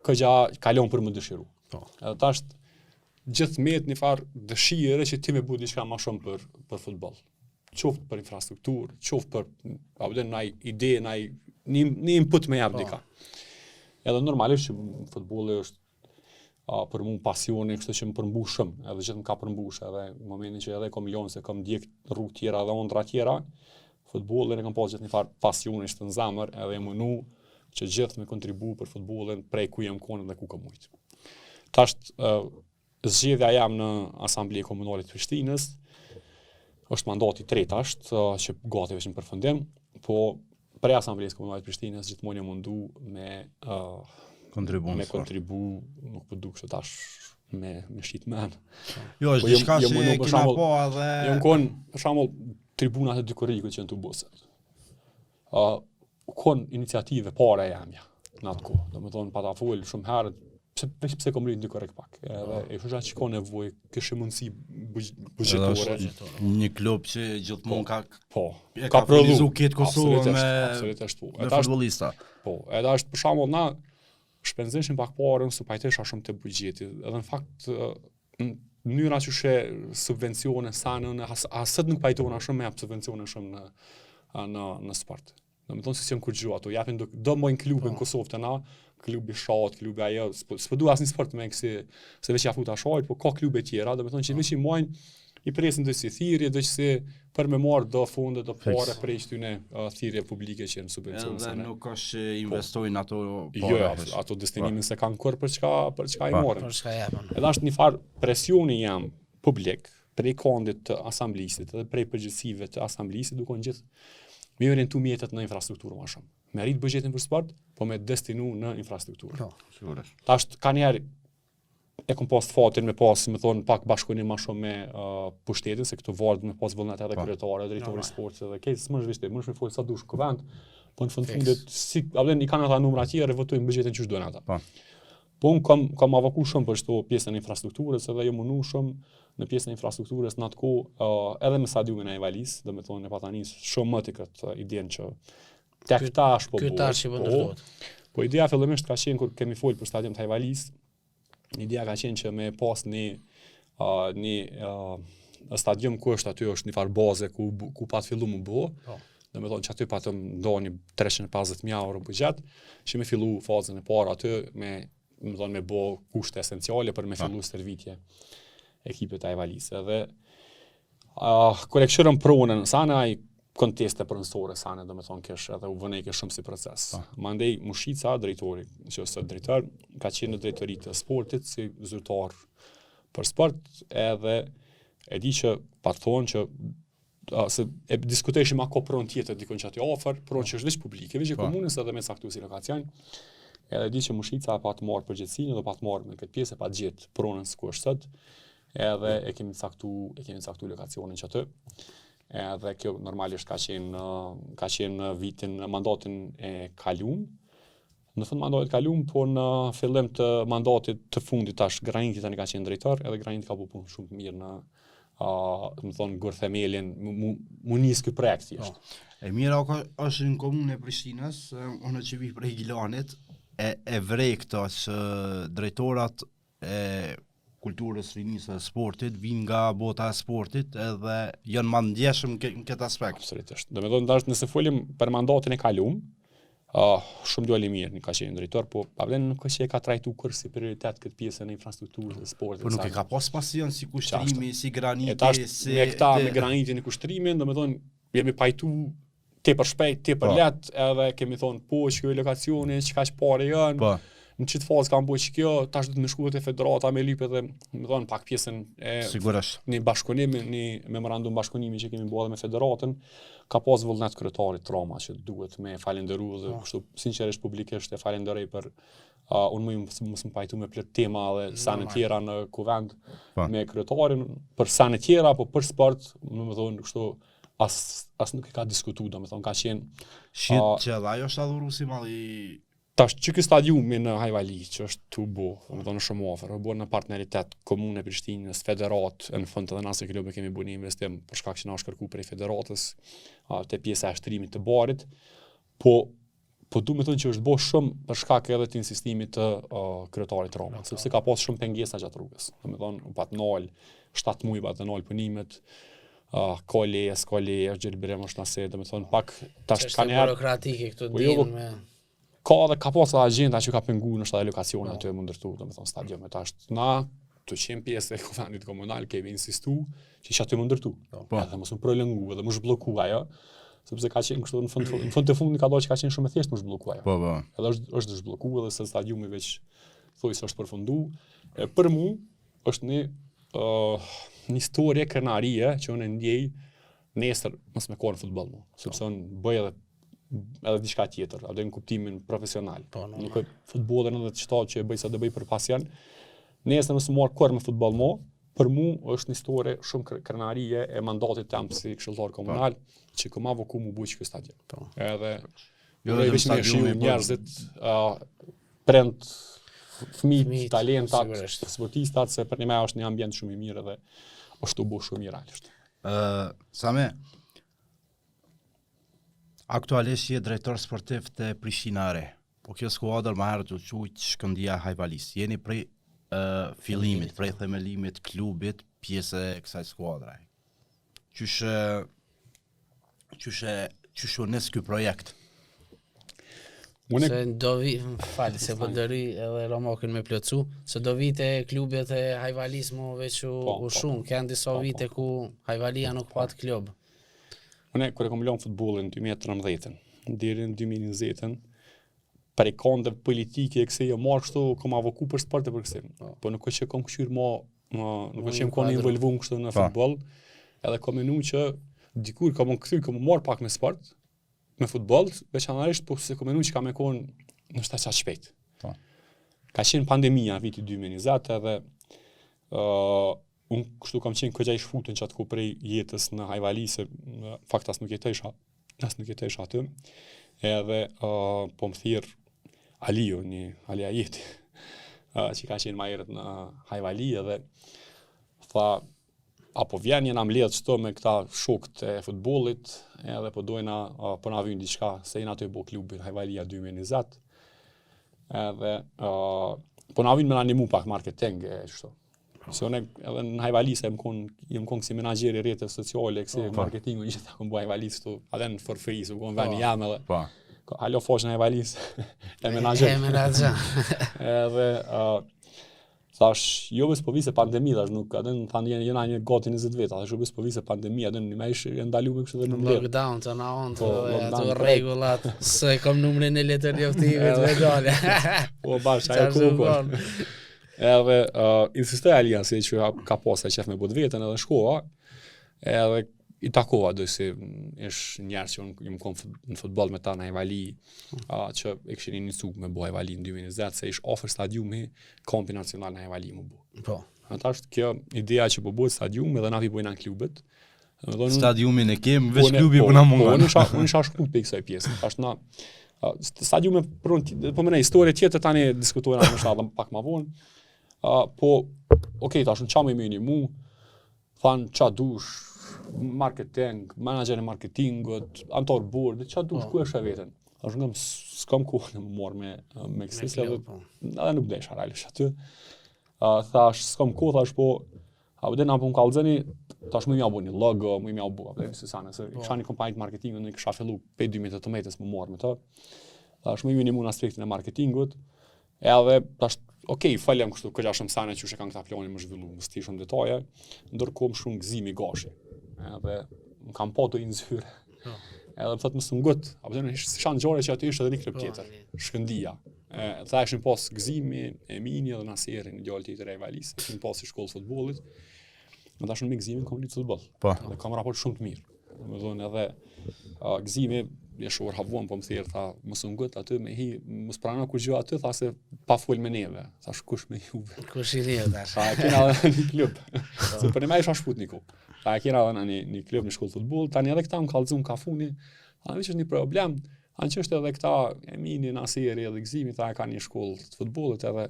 këgja kalon për më dëshiru. Edhe tash, gjithë met një farë dëshire që ti me bu diçka më shumë për futboll. Qoftë për infrastrukturë, qoftë për naj ide, një input me jap dika. Edhe normalisht që futbolli është për mu pasioni, kështu që më përmbush shumë, edhe gjithë më ka përmbush, edhe në momentin që edhe kom ljonë se kom djek rrugë tjera dhe ondra tjera, futbollin e kam pas gjithë një farë pasionisht në zamër, edhe e mënu që gjithë me kontribu për futbollin prej ku jem konë dhe ku kam mujtë. Tash, zgjedhja jam në Asamblejë Komunale të Prishtinës, është mandati 3 ashtë, që gati veç në përfundim, po prej Asamblejës Komunale të Prishtinës gjithmonë jam mundu me kontribu, nuk po duk që tash me shqit men. Jo, është diçka që kena po edhe... Jam konë, për shembull, tribunat e Dykurrikut që në të bësët. Konë iniciative pare jamja në atë kohë, do me thonë pa ta folë shumë herët, pse kom rritë në Dykurrik pak. E shusha që ka nevoj, kështë mundësi buxhetore. Një klub që gjithmonë ka prodhu këtë Kosovë me futbollista. Po, edhe është për shembull na shpenzeshin pak parë, su pajtesha shumë të buxheti. Edhe në fakt mënyra që she subvencione sanën, asët nuk pajtona shumë me jap subvencione shumë në sport. Do me thonë se si janë kur gjua, ato japin do mojnë klube në Kosovë të na, klubi shat, klubi ajo, s'po du asnjë sport me kësi, se veç ja futa shajt, po ka klube tjera, do me thonë që veç i mojnë, i presin do si thirrje, do që si për me marrë do funde, do pare prej qëtyne thirrje publike që janë subvencione. Edhe nuk është investojnë ato pare. Jo, ato destinimin se kanë kur për çka i morën. Për çka japën. Edhe është një farë presioni jam publik, prej kondit të asamblisë dhe prej përgjithësive të asamblisë duke gjithë me orientu mjetet në infrastrukturë më shumë. Me rrit buxhetin për sport, po me destinu në infrastrukturë. Po, sigurisht. Tash ka njerë e kom pas fatin me pas, me thonë, pak bashkëpunim më shumë me pushtetin, se këtu varet me pas vullnet edhe kryetare, drejtori i sportit edhe këtë, s'mund vishte, mund të fol sa dush kuvend, po në fundit si i kanë ata numra të tjerë, votojnë buxhetin që duan ata. Po unë kam avoku shumë për shto pjesën e infrastrukturës edhe jo munu shumë në pjesën e infrastrukturës në atë kohë edhe me stadiumin e Ajvalis, dhe me thonë e patanis shumë më të këtë idenë që tek tash po bëhet. Po ideja fillimisht ka qenë kur kemi folë për stadium të Ajvalis, ideja ka qenë që me pas një stadium ku është aty është një farë baze ku pat fillu më bëhe, dhe me thonë që aty patëm ndo një 350.000 euro buxhet, që me fillu fazën e parë aty me bo kushte esenciale për me fillu servitje ekipet e Ajvalis. Edhe kur e këshirëm pronën sana ai konteste pronësore sana, do me thonë kesh edhe u vënejke shumë si proces. Mandej Mushica, drejtori, që është drejtor, ka qenë në drejtoritë të sportit si zyrtar për sport, edhe e di që pa thonë që se e diskuteshim ako pronë tjetër dikon që aty ofër, pronë që është veç publike, veç e komunës edhe me saktu si lokacion. Edhe di që Mushica pa të marrë përgjithësinë dhe pa të marrë me këtë pjesë, pa të gjithë pronën ku është sot, edhe e kemi caktu lokacionin që aty. Edhe kjo normalisht ka qenë vitin, mandatin e kaluam. Në fund mandatit kaluam, po në fillim të mandatit të fundit tash Graniti tani ka qenë drejtor, edhe Graniti ka punë shumë të mirë në më thonë gërë themelin, mu njësë këtë projekt thjesht. E mira është në komunë e Prishtinës, unë që vi prej Gilanit, e vrej këto që drejtorat e kulturës, rinisë dhe sportit vinë nga bota e sportit edhe janë më ndjeshëm në këtë aspekt. Absolutisht. Do me thonë nëse folim për mandatin e kaluam, shumë djali mirë ka qenë drejtor, po pavlen nuk është që e ka trajtu kërë si prioritet këtë pjesën e infrastrukturës dhe sportit. Po nuk e ka pas pasion si kushtrimi, si Graniti, si... Me këta, me Graniti në kushtrimin, do me thonë, jemi pajtu te për shpejt, te për let, edhe kemi thonë, po, që kjo lokacioni, që ka që pare janë, në qitë fazë kam po që kjo, tash du të me shkuet e federata me lypë edhe, me thonë, pak pjesën e një bashkëpunimi, një memorandum bashkëpunimi që kemi bua dhe me federatën, ka pas vullnet kryetarit trama që duhet me falenderu dhe kështu sinqerisht publikisht e falenderej për unë më pajtu me plot tema dhe sanë tjera në kuvend me kryetarin, për sanë tjera, po për sport, më thonë, kështu as nuk e ka diskutu, do me thonë, ka qenë... Shqit që edhe ajo është adhuru si mali... Tash që këtë stadiumi në Ajvali, që është të bo, do me thonë shumë ofër, bo në partneritet komune e Prishtinës, federat, në fund edhe nëse klube kemi bu një investim për shkak që na është kërku prej federatës, të pjesa e shtrimit të barit, po du me thonë që është bo shumë për shkak edhe të insistimit të kryetarit Roma, sepse ka pas shumë pengesa gjatë rrugës, do me thonë, pat nal, 7 muaj pat nal punimet, ka leje, gjelbirem është nase, do me thonë, pak tash ka njerë... burokratike këtu din me... Ka pas agenda që ka pengu në shtada lokacione aty e më ndërtu, do me thonë, stadion. Tash na, të qenë pjesë e kuvendit komunal, kemi insistu që isha aty më ndërtu. Edhe mos më prolongu, edhe më zhblloku ajo, sepse ka qenë kështu në fund të fundit ka do që ka qenë shumë e thjeshtë më zhblloku ajo. Edhe është zhblloku edhe se stadiumi veç thuaj se është përfundu. Për mu është një historie krenarie që unë ndjej nesër mos me kohë në futboll mu, sepse unë bëj edhe diçka tjetër, edhe në kuptimin profesional. Nuk e futbollin edhe të shtatë që e bëj sa do bëj për pasion. Nesër mos marr kurrë me futboll mu, për mu është një histori shumë krenarie e mandatit tam si këshilltar komunal, që kam avoku mu buq ky stadion. Edhe veç me shiu njerëzit prend fëmijë, talentat, sportistat, se për një me është një ambient shumë i mirë edhe është të bu shumë i realisht. Same, aktualisht je drejtor sportiv të Prishtina Re, po kjo skuadër më herët u quajt Shkëndija Ajvalis. Jeni prej fillimit, prej themelimit klubit, pjesë e kësaj skuadre. Qysh u nis ky projekt? Se do vi, se po dëri edhe Romakin me plotsu, se do vite klubet e Ajvalis mu veç u shumë, kanë disa vite ku Ajvalia nuk pat klub. Unë kur e kam lënë futbollin në 2013, deri në 2020, për e konde politike e kësej marrë kështu, kom avoku për sport e për kësej. Po nuk është që kom këshyrë ma nuk është qenë kohë involvuar kështu në futboll, edhe kam menuar që dikur kam marr pak me sport, me futboll, veçanërisht po se kam menuar që kam me kon në shtatë çat shpejt. Po. Ka qenë pandemia viti 2020 edhe unë kështu kam qenë këgja i shfutën që atë ku prej jetës në Hajvali, se në fakt as nuk jetoj aty, edhe po më thirr Aliu, Alia Jeti, që ka qenë ma herët në Hajvali, edhe tha, apo vjen jena mbledh çto me këta shokët e futbollit, edhe po dojna po na vjen diçka, se jena aty bo klubin Hajvalia 2020. Edhe po na vjen me na ndihmu pak marketing e kështu. Se unë edhe në Hajvali se jem kon si menaxher i rrjeteve sociale, si marketingu gjithë kom bëj Hajvalis këtu, edhe në for free, se kon vani jam edhe. Po. Halo fosh në Hajvalis e menaxher. Edhe thash, jo bes po vise pandemi, thash nuk, edhe thanë jena një gati 20 vjet, thash jo bes po vise pandemi, edhe në më ish ndaluar kështu edhe në mbledh. Lockdown të na on ato rregullat, se kam numrin e letër njoftimit veçale. Po bash, ajo kokon. Edhe insistoj Alia se që ka pasur qef me bot vetën edhe shkova, edhe i takova do si ish njerëz që unë kom në futboll me ta në Hajvali, që e kishin iniciuar me bo Hajvali në 2020, se ish ofër stadiumi kampi nacional në Hajvali më bo. Po. Atash kjo idea që po bëhet stadium edhe na vi bojnë në klubet. Stadiumin e kem, veç klubi po na mungon. Unë isha shkruar pe kësaj pjesë. Tash na stadiumi po më në histori tjetër tani diskutojnë më shumë pak më vonë. Po, okej, tash në qa me minimu, thanë qa dush, marketing, manager e marketingut, antar board, qa dush, ku e shë vetën? Tash nga s'kam kohë në më morë me kësis, edhe nuk desha realisht aty. Thash, s'kam kohë, thash po, dhe nga po më kalëzeni, tash më mja bu një logo, më mja bu, se isha një kompanit marketingut, në kësha fillu pe 2018 më morë me ta. Tash më minimu në aspektin e marketingut, edhe tash okej, falem kështu këgja shumë sane që kanë këta plani më zhvillu, më sti shumë detaje, ndërkohë shumë gëzimi gashi. Edhe më kam pa të i nëzyre. Edhe më thëtë më së ngut, apo të në shanë gjore që aty ishte edhe një klub tjetër, Shkëndia. Tha ishin pas gëzimi, Emini edhe Naseri, një djallë tjetër e Hajvalis, ishin pas i shkollë futbollit. Në ta shumë me gëzimin kom një futboll. Dhe kam raport shumë të mirë. Më thonë edhe gëzimi, jeshtë orhavuan, po më thirë, tha, mësë ngut aty me hi, mësë prana kur gjua aty, tha se pa full me neve. Tha kush me juve. Kush i neve tash. Tha, kena dhe një klub. Se për një me isha shput një ku. Tha, kena dhe një klub në shkollë futbol, tani edhe këta më kallëzun ka funi, tha, në që është një problem, anë që është edhe këta, Emini, Naseri edhe gëzimi, tha, ka një shkollë të futbolit edhe,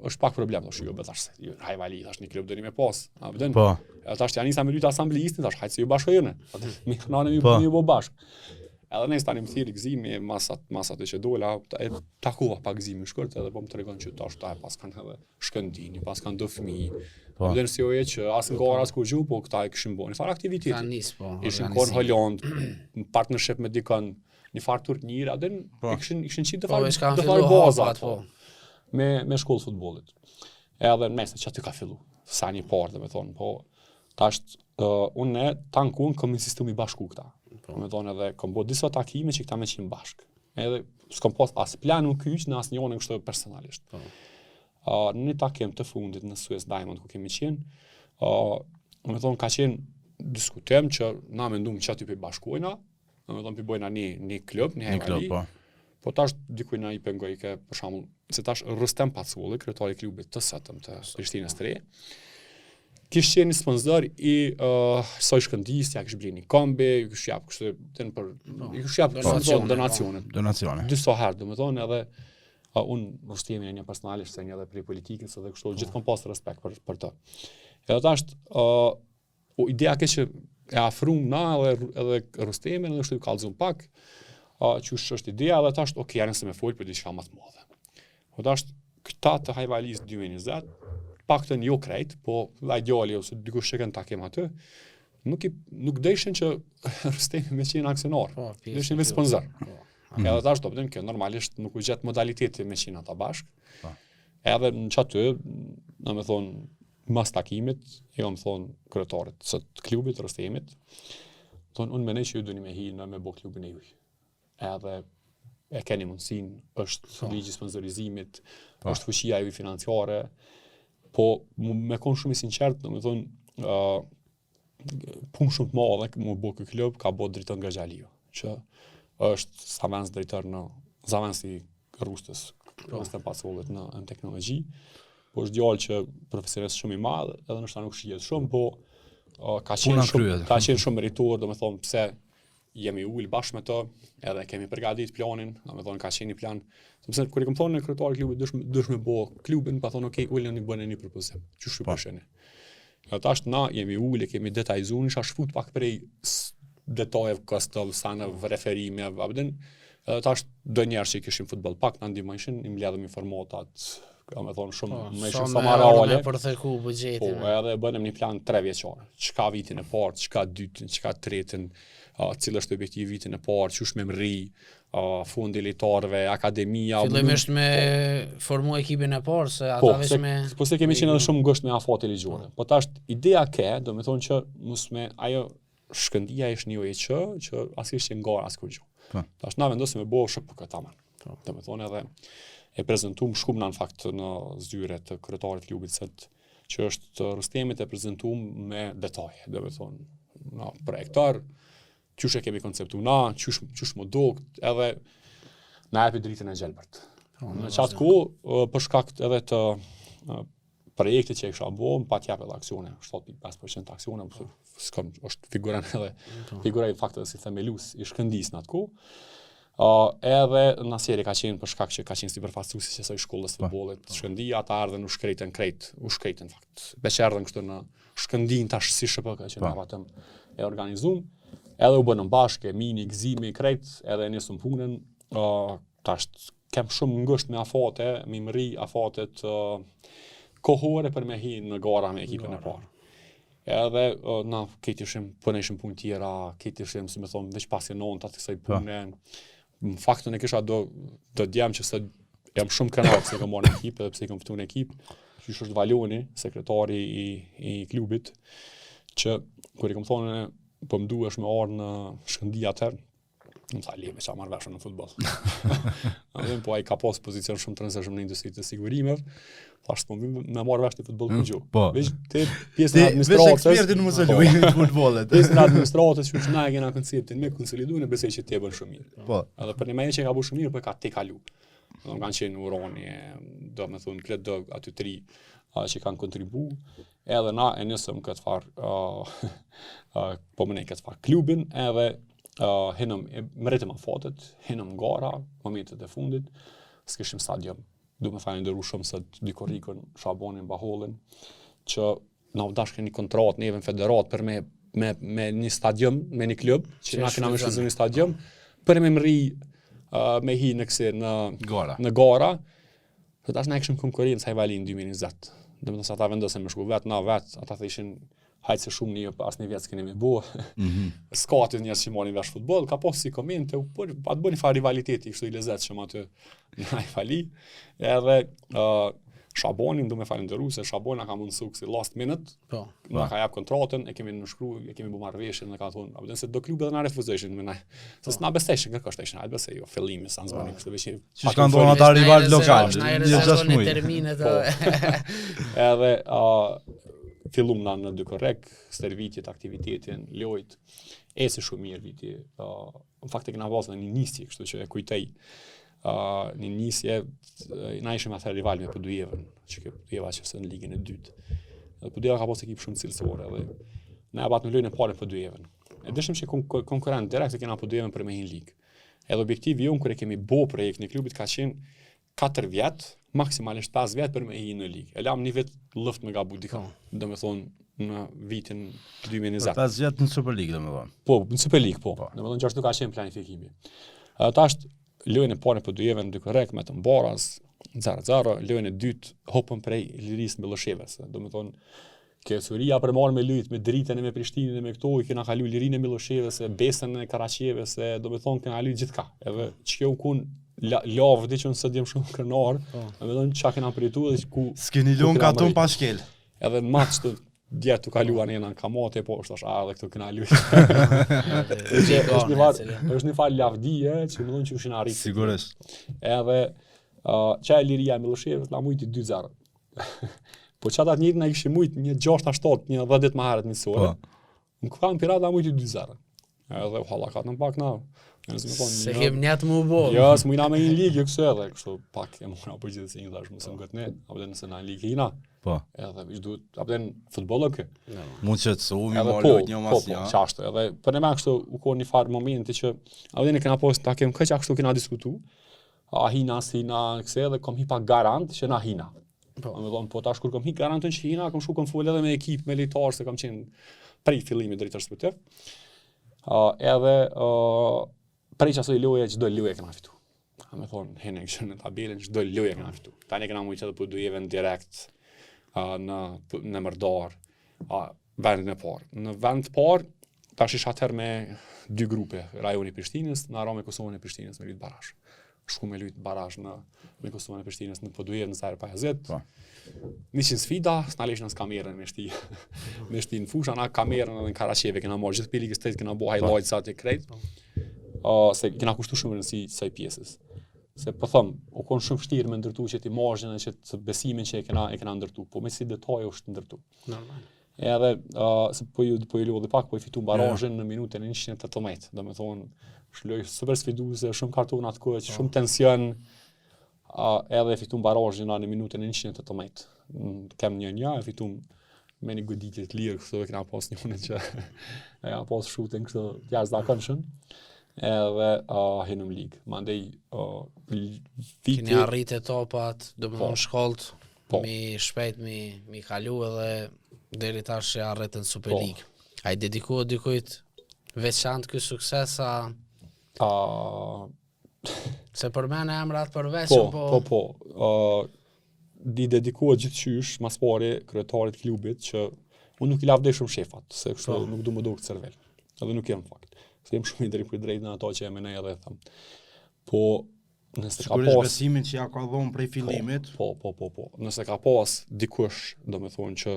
është pak problem, tash jo, tash Hajvali, tash një klub dëni me pas. Po. Tash janë nisa me lytë asambleistin, tash hajtë se ju bashkojëne. Mi kënane mi bo bashkë. Edhe nëjës tani më thiri gëzimi, masat e që dola, e takova pa gëzimi shkërt, edhe po më të regon që tash ta e pas kanë edhe Shkëndini, pas kanë 2 fëmijë. Dhe nësë jo e që asë nga as kur gju, po këta e këshim bo një farë aktiviteti. Ka nis, po. Ishin konë Holland, në partnership me dikën, një farë turnira, dhe ishin qitë të farë bazat, me shkollë futbollit. Edhe në mesë që aty ka fillu, sa një parë dhe me thonë, po tash unë tankun kam insistum i bashku këta. Me thonë edhe kam bo disa takime që këta me qimë bashkë. Edhe s'kam pas as planu kyç në as njone kështë personalisht. Në një takim të fundit në Suez Diamond ku kemi qenë, me thonë ka qenë diskutem që na me ndumë që aty për bashkojna, me thonë për bojna një klub, një Hajvali. Po tash dikujna i pengoj ke për shembull, se tash Rustem Paculli, kryetari i klubit të sotëm të Prishtinës së Re, kishte qenë sponsor i soj Shkëndijës, ja kishte bërë një kombe, i kishte jap kështu i kishte jap donacione. Disa herë, domethënë edhe unë Rustemin e një personalisht se një edhe prej politikës edhe kështu gjithmonë pas respekt për të. Edhe tash ideja që e afrum na edhe Rustemin edhe kështu i kallzon pak. Që është ideja dhe tash, okej, janë se me folë për diçka më të madhe. Po tash, këta të Hajvalis 2020, pak të jo krejt, po dhe ideali ose dikush që kënë takim aty, nuk deshin që Rustemi me qenë aksionar, deshin me sponsor. Edhe tash, do pëtëm, kjo normalisht nuk u gjetë modaliteti me qenë ata bashkë. Edhe në që aty, në me thonë, mas takimit, jo më thonë kryetarit së klubit, Rustemit, thonë, unë menej që ju duni me hi në me bo klubin e juj. Edhe e keni mundësin, është ligji sponsorizimit, është fuqia ju financiare, po me konë shumë i sinqert, domethënë punë shumë të madhe më bë ky klub ka bë drejton nga Xhalio, që është zavens drejtor në zavensi Rustës, pas pasollet në teknologji. Po është djalë që profesionist shumë i madh, edhe ndoshta nuk shihet shumë, po ka qenë shumë meritor, domethënë pse jemi ul bashkë me të, edhe kemi përgatitur planin, domethënë ka qenë një plan. Sepse kur I kam thonë kryetari I klubit dush me bë klubin, pa thonë okay, ulën I bënë një propozim. Çu shpesheni. Tash na jemi ul, kemi detajzuar, isha shfut pak prej detajeve kostov, sanave, referime, abden. Tash do njerëz që kishim futboll pak na ndihmojshin, I mbledhëm informatat, kam thonë shumë më shumë sa marrë për theku buxhetin. Po, edhe bënëm një plan 3 vjeçor. Çka vitin e parë, çka dytin, çka tretin, cili është objektivi vitin e parë, çush me mri, fundi litarëve, akademia. Fillimisht me formu ekipin e parë, se ata veç me... Po se kemi qenë edhe shumë ngusht me afate ligjore. Po tash ideja do me thonë që mos me ajo shkëndia është një që asnjësh që ngara askur gjë. Tash na vendosim me bëu shok për këtë aman. Do me thonë edhe e prezantuam shkumna në fakt në zyre të kryetarit klubit që është Rustemit e prezantuam me detaje, do me thonë na projektor, çush e kemi konceptuar na, çush më duket, edhe na japi dritën e gjelbërt. Në çast kohë për shkak edhe të projektit që e kisha bën, pa t'jap edhe aksione, 7.5% aksione, është figura I faktit si themelues I shkëndisë në atë kohë. Edhe në seri ka qenë për shkak që ka qenë sipërfaqësuesi që së shkollës futbollit. Shkëndia ata ardhen u shkretën në fakt. Beq erdhën kështu në Shkëndin tash si SHPK që na patëm e organizuam. Edhe u bënëm bashkë, mini, gëzimi, krejt, edhe nisëm punën. Tash kem shumë ngusht me afate, me mri afatet kohore për me hi në gara me ekipën e parë. Edhe na ketishim punëshim punë tjera, ketishim si më thon veç pasiononta të kësaj pune. Në faktën e kisha do djem që jam shumë kënaq se kam marrë në ekip, edhe pse kam ftuar në ekip. Që është Valoni, sekretari I klubit, që kur I kam thonë po më duhesh me ardh në Shkëndi atë, më tha le me ça marr veshën në futboll. Po ai ka pas pozicion shumë të rëndësishëm në industritë të sigurimeve. Tash po me marr vesh në futboll ku gjë. Veç te pjesën e administratës. Veç ekspertin mos e luaj në futbollet. Pjesën e administratës që na e kena konceptin me konsoliduar, besoj që te bën shumë mirë. Po. Edhe për një që ka bën shumë mirë, po ka te kalu. Do kanë qenë uroni, do të thonë këtë do aty 3 që kanë kontribu, edhe na e nisëm këtë farë, po më ne këtë farë klubin, edhe hinëm, mretëm afatet, hinëm gara, momentet e fundit, s'kishim stadium. Du me falenderu shumë se dy korrikën, Shabonin, Bahollin, që na u dashkën një kontrat neve në federat për me një stadium, me një klub, që na kena me shuzun një stadium, për me mri me hi në gara, të tash na kishim konkurrencë Hajvalin 2020. Dhe më nësë ata vendosën me shku vetë, na vetë, ata thëshin hajtë se shumë një, as një vjetë s'keni me bo, s'ka njerës që marrin vesh futbol, ka posë si komente, atë bë një farë rivaliteti, kështu I lezet shumë aty në Hajvali, edhe Shabonin, du me falenderu, se Shabona ka mundësu kësi last minute, na ka jap kontratën, e kemi nënshkru, e kemi bu marrëveshjen, dhe ka thonë, abden se do klubet dhe na refuzeshin me ne, se s'na beseshin, kërkështeshin, hajtë besej, jo, fillimi, sa nëzmoni, kështu veqim. Që shkan donë ata rival lokal, një 6 muj. Edhe, fillum na në dy korrek, servitjet, aktivitetin, lojt, esi shumë mirë viti, në fakt e kena vazë në një nisje, kështu që e kujtej, një nisje, na ishim atëherë rival me Podujevën, që Podujeva që është në ligën e dytë. Dhe Podujeva ka pas ekip shumë cilësore, dhe na e bat në lojën e parë me Podujevën. E dëshim që konkurrent direkt e kena Podujevën për me hin ligë. Edhe objektivi jonë kur e kemi bo projekt në klubit ka qenë 4 vjet, maksimalisht 5 vjet për me hin në ligë. E lam një vit lëft me gabu dika, do me thonë në vitin 2020. 5 vjet në Super League, do me thonë. Po, në Super League, po. Do me thonë gjashtu ka qenë planifikimi. Tash lojën e parë në Podujevën dy korrek me të Mbaras, 0-0, lojën e dytë hopën prej Lirisë Milloshevës. Do me thonë, Kesuria për marrë me lujt, me Dritën e me Prishtinën e me këto, I kena kalu Lirinë e Milloshevës, Besën e Karaqevës, do me thonë kena kalu gjithka. Edhe që kjo kun lavë di që nëse djem shumë krenar, do me thonë qa kena përjetu dhe ku... S'keni lun ka ton pa shkel. Edhe në match të djetë të kaluan jena në kamate, po është dhe këtu kena lujt. është një farë lavdije që më thonë që ushin arritë. Sigurisht. Edhe që e Liria e Milloshevës la mujti 2-0. Po çata njëri na kishim mujt një 6-7, një 10 ditë më herët mësore. Në kanë pirata mujt 2-0. Edhe halla ka në pak na. Se kem njët më bo. Jo, s'mujna me një ligë kështu edhe, kështu pak e mora për gjithë se një thash mësëm këtë ne, apëtën nëse na ligë hina. Po. Edhe vish duhet, apëtën futbollë kë. Mund që të sumi Edhe më lojt një mas po, qashtë, edhe për ne me kështu u ko një farë momenti që apëtën e kena post, ta kem këqa kështu kena diskutu, a hina, s'hina, këse edhe kom hi pak garant që na hina. Me thonë, po tash kur kom hi garantën që hina, kom shku kom full edhe me ekip, me lejtarë, se kom qenë prej fillimit drejtër sportiv. Edhe prej që asoj loje, çdo loje kena fitu. Me thonë, hene kështë në tabelin, çdo loje kena fitu. Tani kena mujtë edhe po dujeve në direkt në mërdar, vendin e parë. Në vend parë, tash isha atëherë me 2 grupe, rajoni Prishtinës, në ara me Kosovën e Prishtinës me lytë barash. Shku me lytë barash me Kosovën e Prishtinës në Podujevë në Zajrë Pajazet. Nishin sfida, s'na lesh në kamerën me shti në fusha, na kamerën edhe në Karaqeve, kena marrë gjithë për ligës të kena bo highlights atë e krejt. Se kena kushtu shumë rëndësi kësaj pjesës. Se po them, u kon shumë vështirë me ndërtu që imazhin e që besimin që e kena ndërtu, po me si detaje është ndërtu. Normal. Edhe se po ju lodhi pak, po i fitu barazhin në minutën 118. Domethënë, shloj super sfiduese, shumë kartona të kohë, shumë tension. Edhe fitu barazhin në minutën 118. Kem 1-1, e fitu me një goditje të lirë, kështu e kena pas njënë që e kena pas shooting kështu jashtëzakonshëm. Edhe hinëm ligë. Mandej viti... Keni arritë topat, do më thonë shkollt, mi shpejt mi kalu edhe deri tash e arritën Super League. A i dedikohet dikujt veçantë ky sukses a... Se për mene emrat përveçën, po. Di dedikohet gjithçysh, mas pari kryetarit klubit që unë nuk i lavdej shumë shefat, se kështu nuk du më do këtë cervel. Edhe nuk jem fakt. Se jem shumë i drejt në ato që e menej edhe e tham. Po, nëse ka pas... besimin që ja ka dhonë prej fillimit. Po. Nëse ka pas dikush, do me thonë që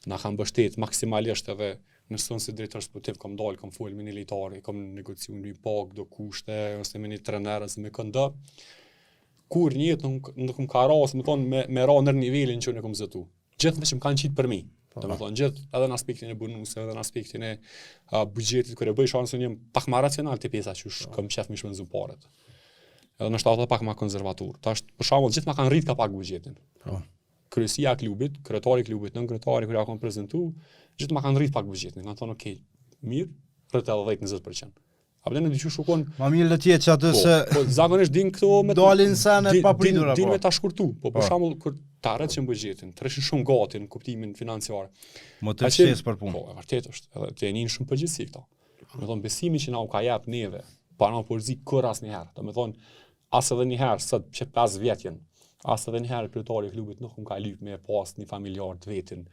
na kam mbështet maksimalisht edhe nësën si drejtër sportiv kam dalë, kam folë me një lejtari, kam negociu një pak, do kushte, ose me një trener, ose me kënda. Kur njëtë nuk më ka rasë, më thonë, me ra nër nivelin që në kom zëtu. Gjithë në që më kanë qitë për mi. Do me thonë, gjithë edhe në aspektin e bonuse, edhe në aspektin e budgetit, kër e bëj shansën jem pak ma racional të pjesa që kam qef mi shpenzu paret. Edhe në shtatë pak ma konservator. Tash, për shembull, gjithë ma kanë rrit ka pak budgetin. Kryesia e klubit, kryetari i klubit, nën kryetari kur ja kanë prezantuar, gjithë ma kanë rrit pak budgetin. Kanë thonë, okay, mirë, rrit edhe 10-20%. A vlen diçka shukon. Ma mirë le të jetë atë se po zakonisht din këto me dalin sene pa pritur apo. Din me ta shkurtu. Po për shembull kur ta rreth që budgetin, treshin shumë gati në kuptimin financiar. Më të shqes për punë. Po, e vërtet është. Edhe të jeni shumë përgjithësi këto. Do të thonë besimi që na u ka jap neve, pa na porzi kur asnjëherë. Do të thonë as edhe një herë sot që 5 vjet janë. As edhe një herë kryetari i klubit nuk më ka lyp me pas një familjar të vetin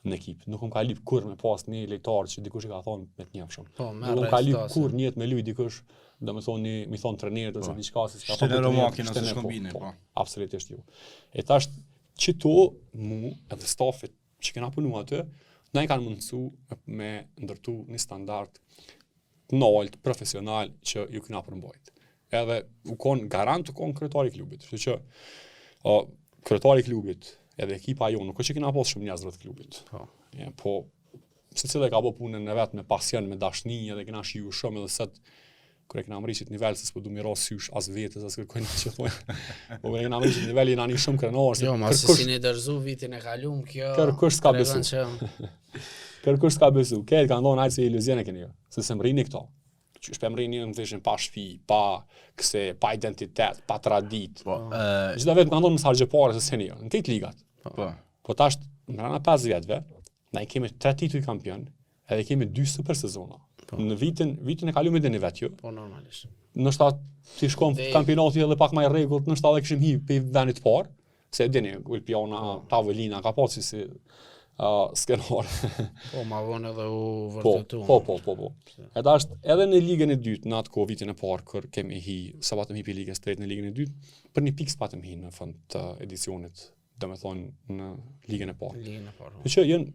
në ekip. Nuk më ka lyp kur me pas një lejtar që dikush i ka thonë me të njëfshëm. Nuk më ka lyp kur njët me luj dikush, do me thonë mi thonë trenerët ose diçka se s'ka thonë trenerët ose shkombinin, po. Absolutisht jo. E tash qito mu edhe stafit që kena punu aty, na i kanë mundësu me ndërtu një standard të nalt, profesional që ju kena përmbajt. Edhe u kon garant, u kon kryetari i klubit. Kështu që kryetari i klubit edhe ekipa jonë, nuk është që kena pas shumë njerëz rreth klubit. Po, secili ka bë punën e vet me pasion, me dashni, edhe kena shiju shumë edhe sot kur e kena mriqit nivel se s'po du mi ras sysh as vetes as kërkojnë që thonë. Po kur e kena mriqit nivel jena një shumë krenar. Jo, ma se si ne dërzu vitin e kalum kjo. Kërkush s'ka besu. Kërkush s'ka besu. Këtë kanë thonë hajtë se iluzione keni jo. Se se mrini këto. Që shpem rini në theshin pa shpi, pa këse, pa identitet, pa tradit. Gjitha vetë më kanë thonë më sargje pare se seni jo. Në këtë ligat. Po tash, në rana 5 vjetëve, na i kemi 3 titull kampion, edhe kemi 2 super sezona. Në vitin e kalumit dhe një vetë jo. Po, normalisht. Nështë ta t'i shkom kampionati edhe pak ma i regullt, nështë ta dhe këshim hi për venit parë, se dini, Ulpiana, Tavolina, ka pasi si skenar. Po, ma vonë edhe u vërtetu. Po. Edhe është edhe në ligën e dytë, në atë ko vitin e parë, kër kemi hi, sa patëm hi për ligën strejt në ligën e dytë, për një piks patëm hi në fund të edicionit, dhe me thonë në ligën e parë. Për që jenë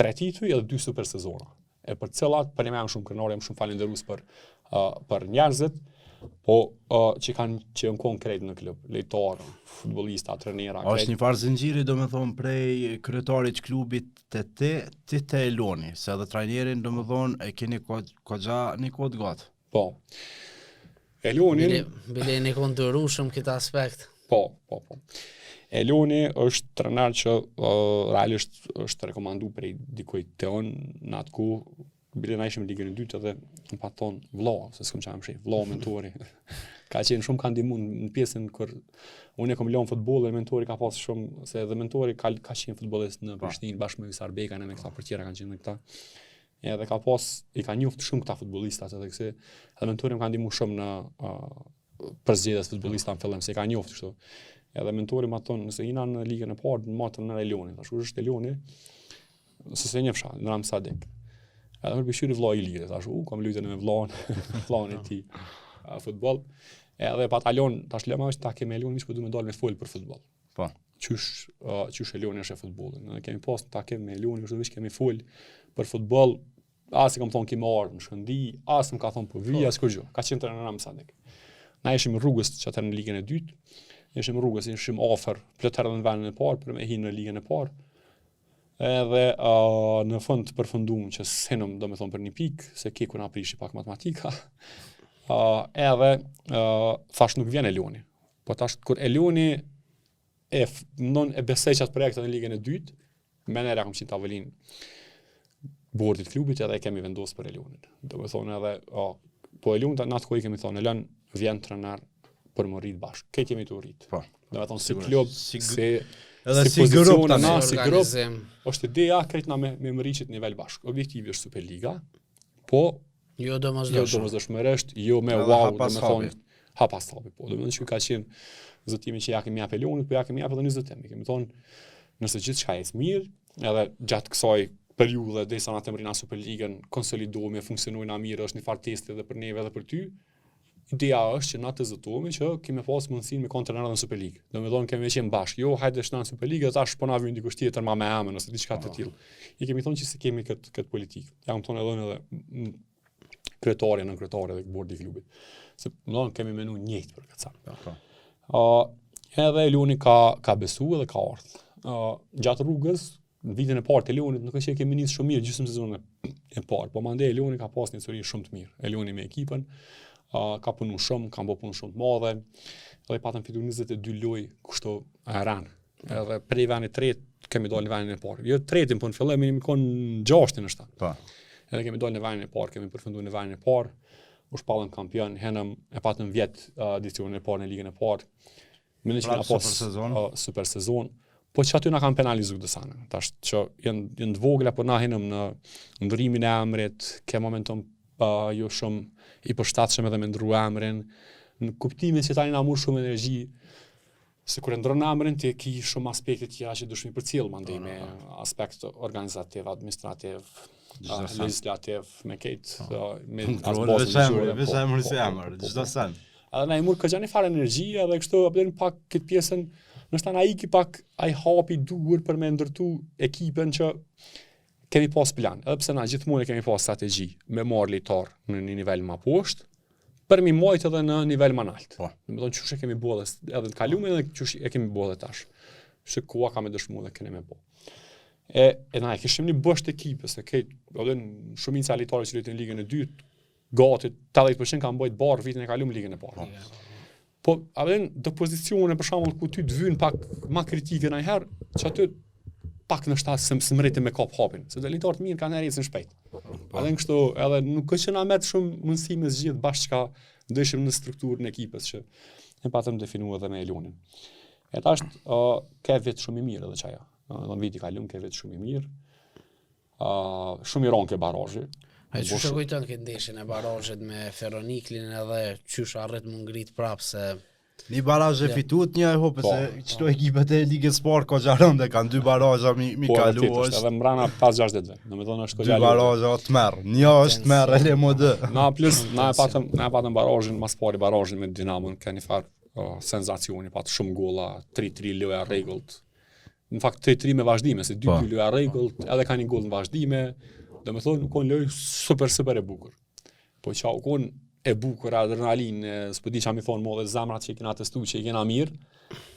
3 titull edhe 2 super sezona. E për cilat, për një me jam shumë kërnore, jam shumë falenderus për njerëzit, Po që janë konkret në klub, lejtar, futbollista, trajnera. Është një farë zinxhiri, domethënë prej kryetarit të klubit ti te Eloni, se edhe trajnerin domethënë e keni goxha një kohë gati. Po. Eloni bile ne konturushëm këtë aspekt. Po. Eloni është trajner që realisht është rekomanduar prej dikujt te on në atë ku bile na ishim në ligën e dytë edhe më paton vëlla, se s'kam çam shih, vëlla mentori. Ka qenë shumë kanë ndihmuar në pjesën kur unë kam lënë futbollin, mentori ka pas shumë se edhe mentori ka qenë futbollist në Prishtinë bashkë me Visar Bekan e me këta portiera kanë qenë këta. Edhe ka pas i ka njoftë shumë këta futbollistat edhe këse edhe mentori më ka ndihmuar shumë në përzgjedhjes futbollista në fillim se ka njoftë kështu. Edhe mentori më thon nëse jena në ligën e parë, më të në Eloni, tash është Eloni. Se njefsha, në Ram Sadek. Edhe më përshyrë vëlla i lirë, thash, kam luajtur me vëllain e tij futboll. Edhe batalon, tash lema është ta kemi Eloni, po duhet të dalë me fol për futboll. Po. Qysh Eloni është futbolli. Ne kemi pas ta kemi Eloni, kështu veç kemi fol për futboll. As i kam thonë kimë ardhmë në Shëndi, as më ka thonë po vi, as kur gjë. Ka qenë trajner në Ram Sadek. Na ishim rrugës që atë në ligën e dytë. Ishim rrugës, ishim afër plot herë në vendin e parë për me hinë në ligën e parë. Edhe në fund të përfunduam që s'henëm domethënë për një pikë, se keku na prishi pak matematika. Edhe thash nuk vjen Eloni. Po tash kur Eloni e besoj çat projektet në ligën e dytë, më ne kam qenë tavolinë bordit klubit edhe e kemi vendosur për Elonin. Domethënë edhe po Eloni në atë kohë kemi thonë Elon vjen trajner për më rrit bashkë. Këtë jemi të rrit. Po. Domethënë si klub, edhe si grup tani, si grup, është ideja krejt na me rriçit nivel bashk. Objektivi është Superliga, po jo domosdoshmërisht, jo me wow, domethënë hapas hapi, po. Domethënë që ka qenë zotimi që ja kemi jap Elonit, po ja kemi jap edhe 20 temë. Kemi thonë nëse gjithçka ecë mirë, edhe gjatë kësaj periudhe derisa na temrina Superligën, konsolidohemi, funksionojnë mirë, është një farë testi edhe për neve edhe për ty. Ideja është që na të zëtohemi që kemi pas mundësinë me kontrënar në Superligë. Domethënë kemi qenë bashkë, jo hajde shna në Superligë, tash po na vjen dikush tjetër më me emër ose diçka të tillë. I kemi thonë që se kemi këtë politikë. Ja më thonë edhe kryetari në kryetari dhe bordi i klubit. Se domethënë kemi menu njëjtë për këtë sa. Edhe Eloni ka besuar dhe ka ardhur. Gjatë rrugës në vitin e parë të Elonit nuk është që kemi nisur shumë mirë gjysmë sezonin e parë, po mandej Eloni ka pas një histori shumë të mirë. Eloni me ekipën ka punu shumë, ka bërë punë shumë të madhe, edhe patëm fitu 22 lojë kështu ran. Edhe prej vendit tretë kemi dalë në vendin e parë. Jo tretin, po në fillim kemi qenë 6 në shtat. Po. Edhe kemi dalë në vendin e parë, kemi përfunduar në vendin e parë. U shpallëm kampion, henëm e patëm vjet edicionin e parë në ligën e parë. Mendoj që pas super sezon. Po që aty na kanë penalizuar disa. Tash që janë të vogla, po na henëm në ndryrimin e emrit, ke momentum jo shumë i përshtatshëm edhe me ndrua emrin, në kuptimin se tani na mor shumë energji, se kur e ndron emrin ti ke shumë aspekte tjera që dush mi përcjell mandej me aspekt organizativ, administrativ, legislativ, me këtë me veç emri si emër, çdo sen. Edhe na i mor këgjani fare energji edhe kështu apo pak këtë pjesën, nështë na iki pak ai hapi duhur për me ndërtu ekipën që kemi pas plan, edhe pse na gjithmonë kemi pas strategji me marr lojtar në një nivel më poshtë, për mi mojt edhe në nivel më lart. Po. Domethënë çush e kemi bollë edhe të kaluar edhe çush e kemi bollë tash. Që koha ka më dëshmuar dhe kemi më po. E na kishim një bosht ekipe se edhe shumica e lojtarëve që luajnë në ligën e dytë, gati 80% kanë bërë barr vitin e kaluar në ligën e parë. Po, do pozicione për shembull ku ty të vyn pak më kritike ndonjëherë, çatë pak në shtat se mëriti me kap hapin, se lojtarët mirë kanë ecën shpejt. Edhe kështu, edhe nuk është që na met shumë mundësi me zgjidh bashkë çka ndeshim në strukturën e ekipës që ne patëm definuar edhe me Elonin. E tash ka vit shumë i mirë edhe çaja. Në viti kaluar ka vit shumë i mirë. Shumë i rëndë ke barazhi. Ai çu kujton këtë ndeshjen e barazhit me Ferroniklin edhe çysh arrit më ngrit prapë se një barazh e fitut një hope se çdo ekipet e ligës parë ka xharënde kanë dy barazha mi kalu është edhe mbrana 5-6 ditëve. Domethënë është dy barazha të merr. Një është merr edhe mod. Na plus na e patëm barazhin mas pari barazhin me Dinamon ka një farë senzacioni, pat shumë golla, 3-3 loja rregullt. Në fakt 3-3 me vazhdime, se 2-2 loja rregullt, edhe ka një goll në vazhdime. Domethënë u kon lojë super e bukur. Po çau kon e bukur, adrenalin, s'po di çfarë më thon mollë zamrat që i kena testu që i kena mirë,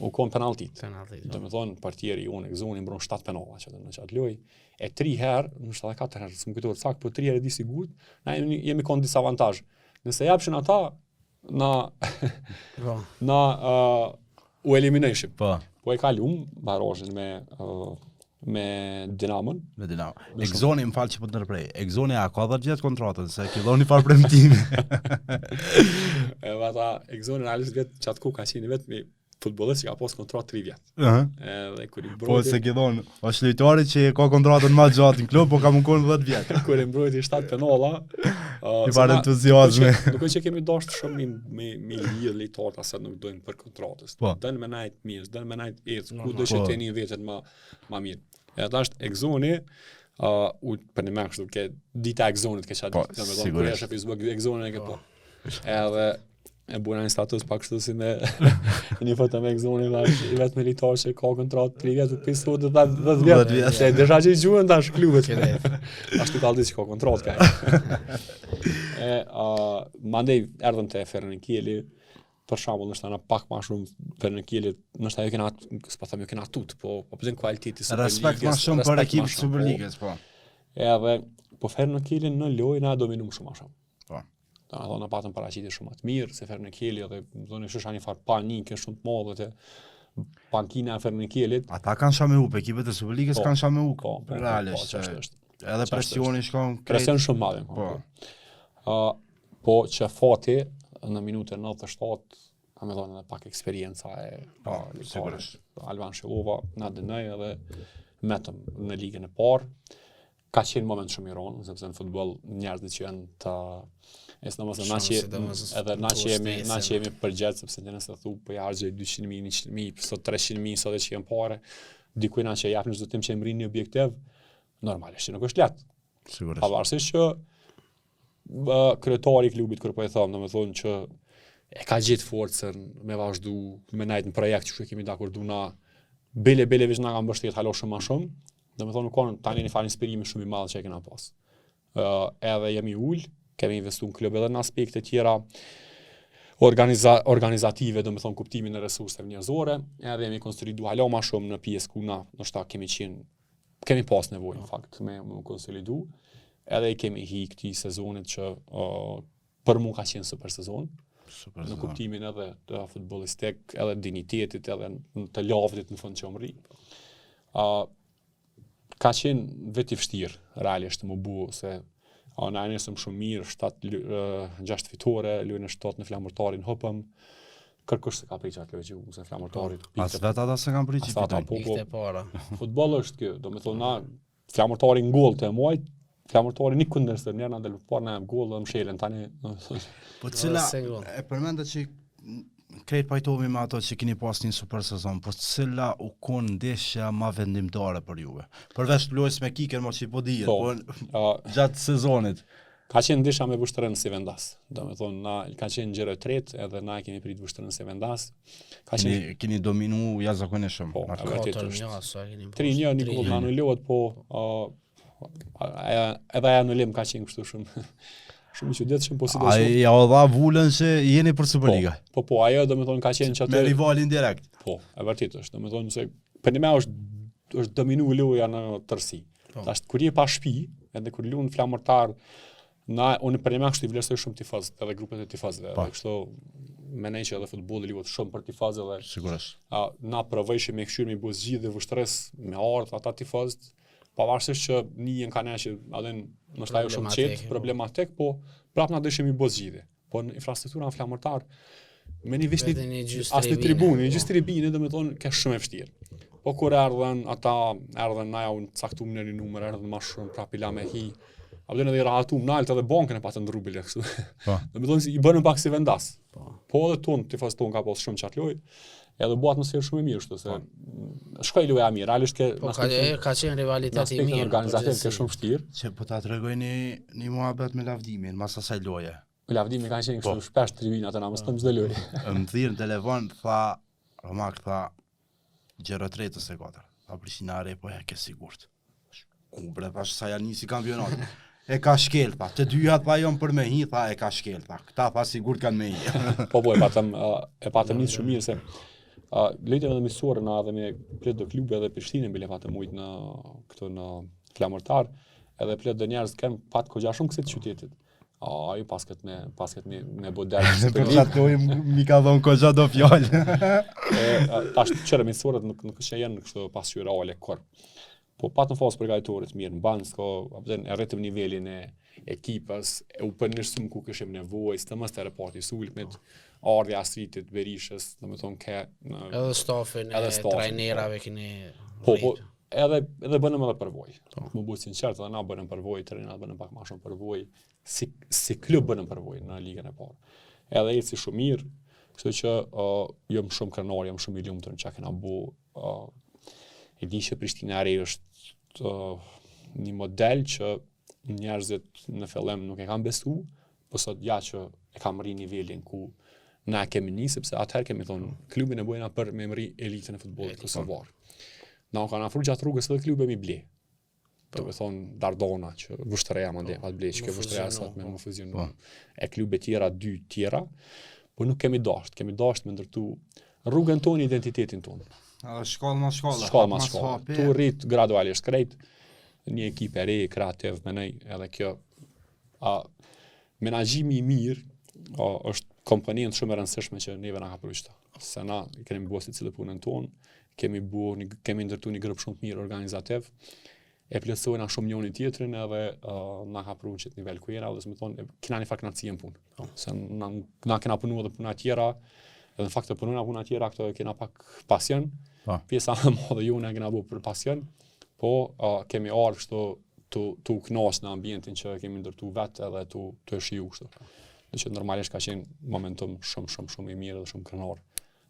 u kon penaltit. Do të thonë portieri unë Exoni mbron 7 penalla në çat lojë. E 3 herë, në 4 herë, s'm kujtohet sakt, po 3 herë di sigurt, na jemi kon disavantazh. Nëse japshin ata na u elimination. Po e kalum barozhin me Dinamon. Me Dinamo. Exoni, më falë që po të ndërprej. Exoni a ka 10 vjet kontratën, se ki dhoni farë premtimi. Ata Exoni realisht vetë çat ku ka qenë vetëm futbollist që ka pas kontratë 3 vjet. Edhe kur i mbrojti. Po se ki dhon, është lojtari që ka kontratën më gjatë në klub, po ka mungon 10 vjet. Kur i mbrojti 7 penalla, i parë entuziazmi. Nuk është që kemi dashur shumë me lidh lojtarët asa nuk dojnë për kontratës. Dën me najt mirë, dën me najt ku do që tani vetën më mirë. Edhe është Exoni, për një kështu ke dita Exonit ke çat, domethënë kur është në Facebook Exonin e ke po. Edhe e buna një status pak kështu si me një foto me Exonin i vetë militar që ka kontratë 3 vjetë, pisu dhe 10 vjetë. Se desha që i gjuën tash klubet. Ashtu ka aldit që ka kontratë ka. Mandej erdhëm të Fernikeli, për shembull, nështë ana pak më shumë Fernikeli, nështë ajo kena, s'po them jo kena tut, po përzin kualiteti Superligës. Respekt më shumë për ekipin e Superligës, po. Edhe po Fernikeli në lojë na dominum shumë më shumë. Po. Na patëm paraqitje shumë të mirë se Fernikeli edhe zonë shosha një farë panike shumë të madhe te pankina e Fernikelit. Ata kanë shameu, ekipet e Superligës kanë shameu. Realisht. Edhe presioni shkon presion shumë madh. Po që fati në minutën 97 kam dhënë edhe pak eksperjenca e sigurisht. Alban Shellova na dënoi edhe metëm në ligën e parë. Ka qenë moment shumë i rëndë, sepse në futboll njerëzit që janë të na që jemi përgjithë, sepse nëse thu po ja harxoj 200.000, 100.000, sot 300.000 sot që janë pare, dikuj na që japin çdo tim që mrin një objektiv, normalisht nuk është lehtë. Sigurisht. Pavarësisht që kryetari i klubit kur po e them, domethënë që e ka gjetë forcën me vazhdu me najt në projekt që kemi dakordu na bele veç na kanë mbështet halo shumë më shumë. Domethënë nuk kanë tani një farë inspirimi shumë i madh që e kena pas. Edhe jemi ul, kemi investuar në klub edhe në aspekte tjera organizative, domethënë kuptimin e resurseve njerëzore, edhe jemi konsoliduar halo më shumë në pjesë ku na ndoshta kemi pas nevojë në fakt me konsolidu. Edhe i kemi hi këtij sezonit që për mua ka qenë super sezon. Në kuptimin edhe të futbollistik, edhe dinitetit, edhe të lavdit në fund qëmëri. Ka qenë vetë i vështirë, realisht më bu, se na nesëm shumë mirë, 6 fitore, lujnë 7 në Flamurtarin hopëm, kërkush se ka prit atë lojë se Flamurtarit. As vetë ata se kanë prit që fitojnë. Futboll është kjo, domethënë na Flamurtarin gol të muajt, Flamurtari një kundërshtar, njëra ndel parë na gol dhe mshelen tani. Po cila e përmendet që krejt pajtohemi me ato që keni pas një super sezon, po cila u kon ndeshja më vendimtare për juve? Përveç lojës me Kikën, mos i po dihet, po gjatë sezonit. Ka qenë ndeshja me Vushtrën si vendas. Domethënë na ka qenë 0-3 edhe na kemi prit Vushtrën si vendas. Ka qenë keni dominu jashtëzakonisht shumë. Po, vërtet. 3-1 Nikola na anulohet, po edhe aja në lim ka qenë kështu shumë i çuditshëm, po si do të thotë. Ja u dha vulën se jeni për Superliga. Po, ajo domethënë ka qenë që atë me rivalin direkt. Po, e vërtet është, domethënë se për më është dominu loja në tërësi. Tash kur je pa shtëpi, edhe kur luan Flamurtar, unë për më kështu i vlerësoj shumë tifozët, edhe grupet e tifozëve, edhe kështu mendoj që edhe futbolli lihet shumë për tifozë dhe sigurisht. Na provojshim me këshirë me buzëgjit dhe vështres me ardh ata tifozët. Pavarësisht që njën ka ne që adhen nështë ajo shumë qetë, problematik, po prapë na dëshim i bozgjidhe. Po në infrastruktura në Flamurtar, me një vishti as një tribuni, një gjys tribune, dhe me thonë, ke shumë e vështirë. Po kur erdhen na ja unë caktum në një numër, erdhen ma shumë, prapë i la me hi, abden edhe i rahatum në altë edhe bankën e patën në rubile, kështu. Dhe me thonë, i bënë pak si vendas. Po edhe tonë, tifos tonë ka pas shumë qatë lojë. Edhe bëhet atmosferë shumë e mirë kështu se shkoi loja mirë, realisht ka qenë rivalitet i mirë, organizativ ke shumë vështirë. Që po ta tregoj një muhabet me Lavdimin mas asaj loje. Lavdimi ka qenë kështu shpesh tribunat na mos të çdo lojë. Më thirr në telefon, tha Romak, tha 0-3 ose 4. Pa Prishinare po ja ke sigurt. Ku bre, tash sa ja nisi kampionati. e ka shkel, tha. Të dyjat pa jon për me hi, tha, e ka shkel, tha. Këta tha sigur kanë me hi. Po, e patëm nisë shumë mirë se lejtëm edhe mësuar na edhe me plot do klube edhe Prishtinën bile patëm ujtë në këto në Flamurtar, edhe plot do njerëz kanë pat kogja shumë kësaj qytetit. Ai paskat me bodel. Për çatoj mi ka dhon kogja do fjalë. Tash çfarë mësuarat nuk është janë kështu pasqyrë reale kur. Po patëm fazë përgatitorit mirë në Bansko, apo e rritëm nivelin e ekipës, u përmirësuam ku kishim nevojë, sidomos te reporti sulmit, ardhja Astritit, Berishës, domethënë edhe stafin e trajnerave keni. Po, edhe bënëm edhe përvojë. Më bëj sinqert, edhe na bënëm përvojë, trajnerët bënëm pak më shumë përvojë, si klub bënëm përvojë në ligën e parë. Edhe eci shumë mirë, kështu që jam shumë krenar, jam shumë i lumtur çka kena bu. E di që Prishtina e re është një model që njerëzit në fillim nuk e kanë besu, po sot ja që e kam rri nivelin ku na kemi nisë, sepse atëherë kemi thonë klubin e bojna për me mri elitën e futbollit kosovar. Na kanë afruar gjatë rrugës edhe klubi mi ble. Do të thonë Dardona që vështëreja mandej pat ble, që vështëreja sot me fuzionu. E klube tjera, 2 tjera, po nuk kemi dashur me ndërtu rrugën tonë, identitetin tonë. Shkollë mas shkollë. Shkollë mas shkollë. Tu rrit gradualisht krejt, një ekip e re, kreativ, menej, edhe kjo menaxhimi i mirë është komponent shumë e rëndësishme që neve na ka përshta. Se na kemi bërë secili punën tonë, kemi ndërtu një grup shumë të mirë organizativ, e plotësojna shumë njëri tjetrin edhe na ka prunë çet nivel ku jena, dhe më thonë kena një fakt naci në punë. Se na kena punuar edhe puna tjera, edhe në fakt të punojna puna tjera, këto kena pak pasion. Pjesa më madhe jone kena bërë për pasion, po kemi ardhur kështu tu kënaqur në ambientin që kemi ndërtu vetë edhe tu e shiju kështu. Dhe që normalisht ka qenë momentum shumë i mirë dhe shumë krenar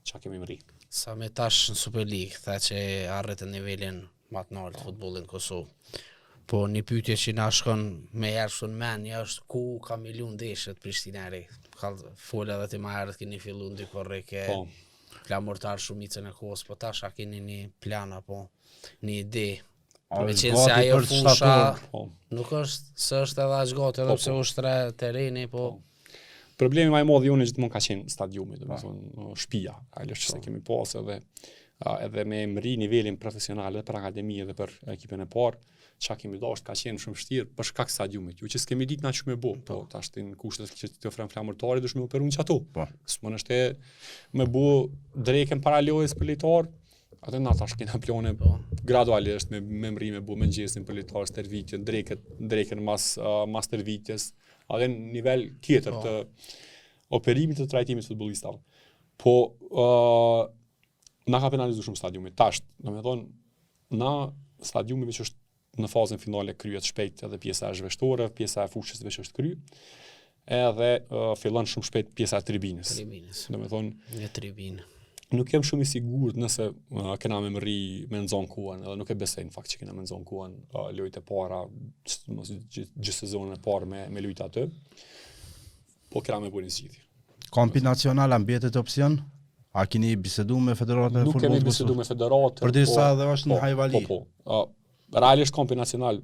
çka kemi mri. Sa me tash në Super League, tha që arritën nivelin më të lartë të futbollit në Kosovë. Po një pyetje që na shkon me herë në mendje është ku ka milion ndeshjet Prishtina e re. Ka folë edhe ti më herët keni filluar ndikor ke Flamurtar shumicën e kohës, po tash a keni një plan apo një ide? Me qenë se ajo fusha nuk është edhe aq gati, edhe pse është terreni, po. Problemi më i madh jonë gjithmonë ka qenë stadiumi, domethënë shtëpia, ajo që kemi pas edhe me mri nivelin profesional edhe për akademi edhe për ekipin e parë, çka kemi dashur ka qenë shumë vështirë për shkak të stadiumit. Ju që s'kemi ditë na ç'më bë, po tash në kushtet që të ofron Flamurtari duhet më operuar çato. S'mund është më bë drekën para lojës për lojtar. Atë na tash kena plane gradualisht me mri me bë mëngjesin për lojtar stërvitje, drekën mas stërvitjes, edhe në nivel tjetër të operimit të trajtimit futbollistave. Po na ka penalizuar shumë stadiumi. Tash, domethënë na stadiumi veç është në fazën finale kryet shpejt edhe pjesa e zhveshtore, pjesa e fushës veç është kry, edhe fillon shumë shpejt pjesa e tribinës. Domethënë një tribinë. Nuk jam shumë i sigurt nëse kena me mri me nxon kuan, edhe nuk e besoj në fakt që kena me nxon kuan lojët e para, gjithë sezonën e parë me lojtë aty. Po kena me bëni zgjidhje. Kampi nacional mbetet opsion? A keni biseduar me federatën e futbollit? Nuk kemi biseduar me federatën. Përderisa edhe është në Hajvali. Realisht kampi nacional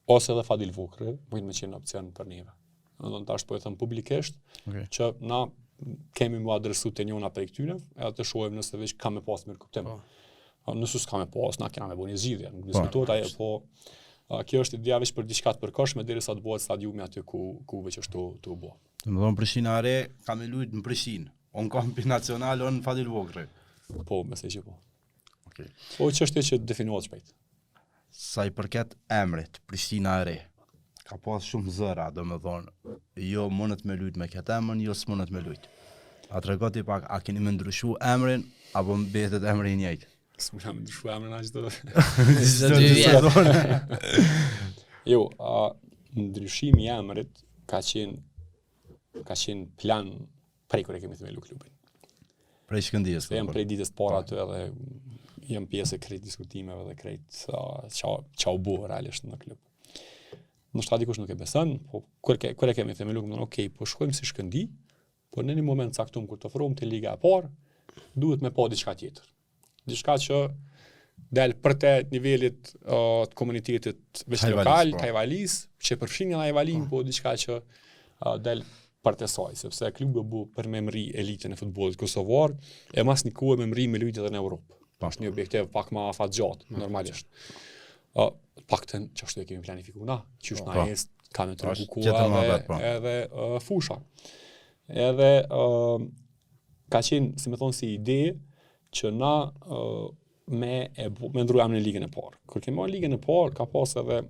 ose edhe Fadil Vukri mund të qenë opsion për neve. Domethënë tash po e them publikisht që na kemi mu adresu të njona për këtyre, edhe të shohim nëse veç ka me pas mirë kuptim. Nëse s'ka me pas, na kena me bëni zgjidhje, nuk diskutohet ajo, po kjo është ideja veç për diçka të përkohshme derisa të bëhet stadiumi aty ku veç është të bë. Domethënë Prishtina e re ka me lujt në Prishtinë, on kampi nacional on Fadil Vukri. Po, besoj që po. Okej. Po çështja që definohet shpejt. Sa i përket emrit Prishtina e re, ka pas shumë zëra, domethënë, jo mundet me lujt me këtë emrin, jo s'mundet me lujt. A tregoti pak, a keni me ndryshu emrin, apo mbetet emri i njëjtë? S'muna me ndryshu emrin aq do. Çdo 2 vjet. Jo, ndryshimi i emrit ka qenë plan prej kur e kemi themelu klubin. Prej Shkëndijës. Jam prej ditës para aty edhe jam pjesë e krejt diskutimeve dhe krejt qa u bo realisht në klub. Në shtati kush nuk e beson, po kur e kemi themelu, okej, po shkojmë si Shkëndi, po në një moment caktuar kur të ofrohem te liga e parë, duhet me pa diçka tjetër. Diçka që del për te nivelit të komunitetit veç lokal, tajvalis, që përfshin nga tajvalin, po diçka që del për te saj, sepse klubi bu për me mri elitën e futbollit kosovar, e mas një kohë me mri me lujt edhe në Europë. Është një objektiv pak ma afat gjatë, normalisht. Paktën që ashtu e kemi planifiku na, që është na jest, ka me të rëgu koha edhe fusha. Edhe ka qenë, si me thonë, si ide që na me ndrujam në ligën e parë. Kër kemi marrë ligën e parë, ka pas edhe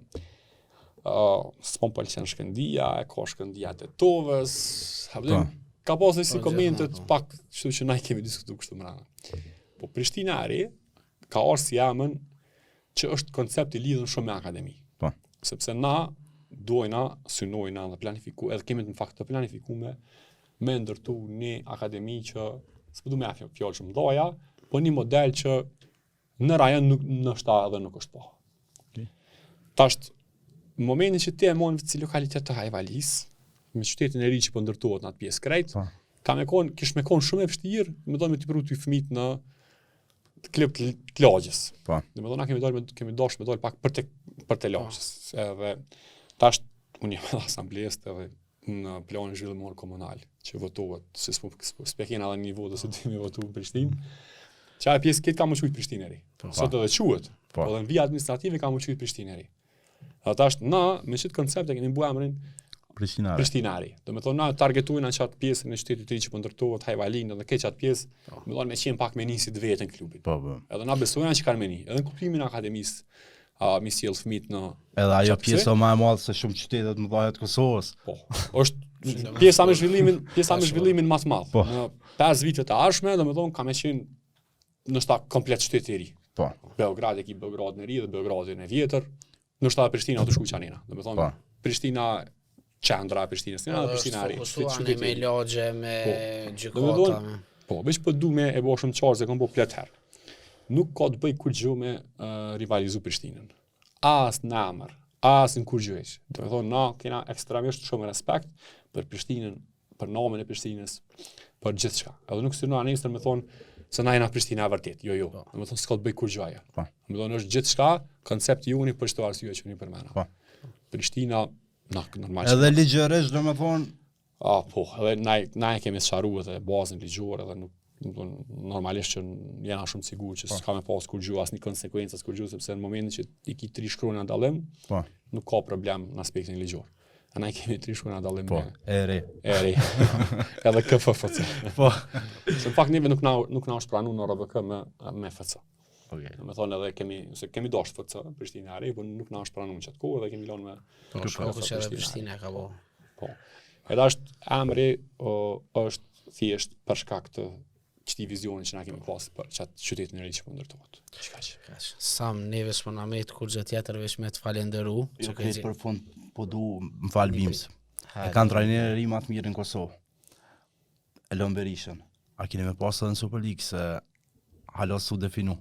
s'pon pëlqen Shkëndia, e ka Shkëndia të Tovës, ka pas dhe si komentet pak, kështu që na i kemi diskutu kështu mrana. Po Prishtina e re, ka arë si jamën që është koncept i lidhën shumë me akademi. Sepse na dojna, synojna dhe planifiku, edhe kemi në fakt të planifiku me ndërtu një akademi që, s'po du me fjallë shumë doja, po një model që në rajon në shta edhe nuk është po. Tasht, në momentin që ti e mon si lokalitet të Hajvalis, me qytetin e ri që po ndërtuat në atë pjesë krejt, kish me konë shumë e vështirë, me do me t'i pru t'y fëmit në klub të lagjës. Dhe me do na kemi dosh me dojnë pak për të lagjës. Edhe tash unë jam edhe asamblesë edhe në planin zhvillimor komunal që votohet, se s'pekena edhe një votë se dimi votu në Prishtinë. Qa e pjesë këtë ka më qujtë Prishtinë e ri. Sot edhe quhet, po dhe në vija administrative ka më qujtë Prishtinë e ri. Dhe tash na, me qëtë koncept e kemi bu emrin Prishtinari. Do me thonë na targetojnë në qatë pjesën e qytetit të ri që po ndërtohet Hajvalinë edhe ke qatë pjesë, me thonë me qenë pak me nisit vetën klubit. Edhe na besojnë që kanë me një. Edhe në kuplimin e akademisë, mi sjell fëmijët në edhe ajo pjesa më e madhe se shumë qytetet më dhaja të Kosovës. Po, është pjesa me zhvillimin më të madh. Në 5 vitet e ardhshme, domethënë ka më qenë ndoshta komplet qyteti i ri. Po. Beograd ekip Beogradin e ri dhe Beogradin e vjetër, ndoshta Prishtina do shkuq anina. Domethënë Prishtina qendra e Prishtinës, Prishtina e ri. Fokusuani me lagje, me gjykata. Po, veç po du me e bëj shumë çfarë se kam po plot herë. Nuk ka të bëj kur gjë me rivalizu Prishtinën. As në emër, as në kur gjë heq. Do të thonë, na kena ekstremisht shumë respekt për Prishtinën, për namin e Prishtinës, për gjithçka. Edhe nuk synon anesër me thonë se na jena Prishtina e vërtet. Jo. Do të thonë s'ka të bëj kur gjë ajo. Do të thonë është gjithçka, koncepti juni për çdo arsye që unë përmenda. Prishtina normalisht. Edhe ligjërisht do të thonë po, edhe na e kemi sqaruar edhe bazën ligjore edhe nuk normalisht që jena shumë sigur që s'ka me pas kur gju asnjë konsekvencë as kur gju sepse në momentin që i ki 3 shkruajna dallim, nuk ka problem në aspektin ligjor. Ana i kemi 3 shkruajna dallim. Po, e re. Edhe KFFC. Po. Se në fakt neve nuk na është pranuar në RBK me FC. Okej. Do të thonë edhe kemi dashur FC Prishtinë e re, por nuk na është pranuar çat kohë dhe kemi lënë me Prishtina ka bëu. Po. Edhe është emri është thjesht për shkak të qëti vizionin që na kemi pasur për qatë qytetin e ri që po ndërtohet. Kaq. Sam neve s'po na met kur gjë tjetër veç me të falenderu. Jo këtë për fund po du më fal Bims. E kanë trajnerë ri më të mirë në Kosovë. Elon Berishën. A keni me pasur në Super League se halo su definu.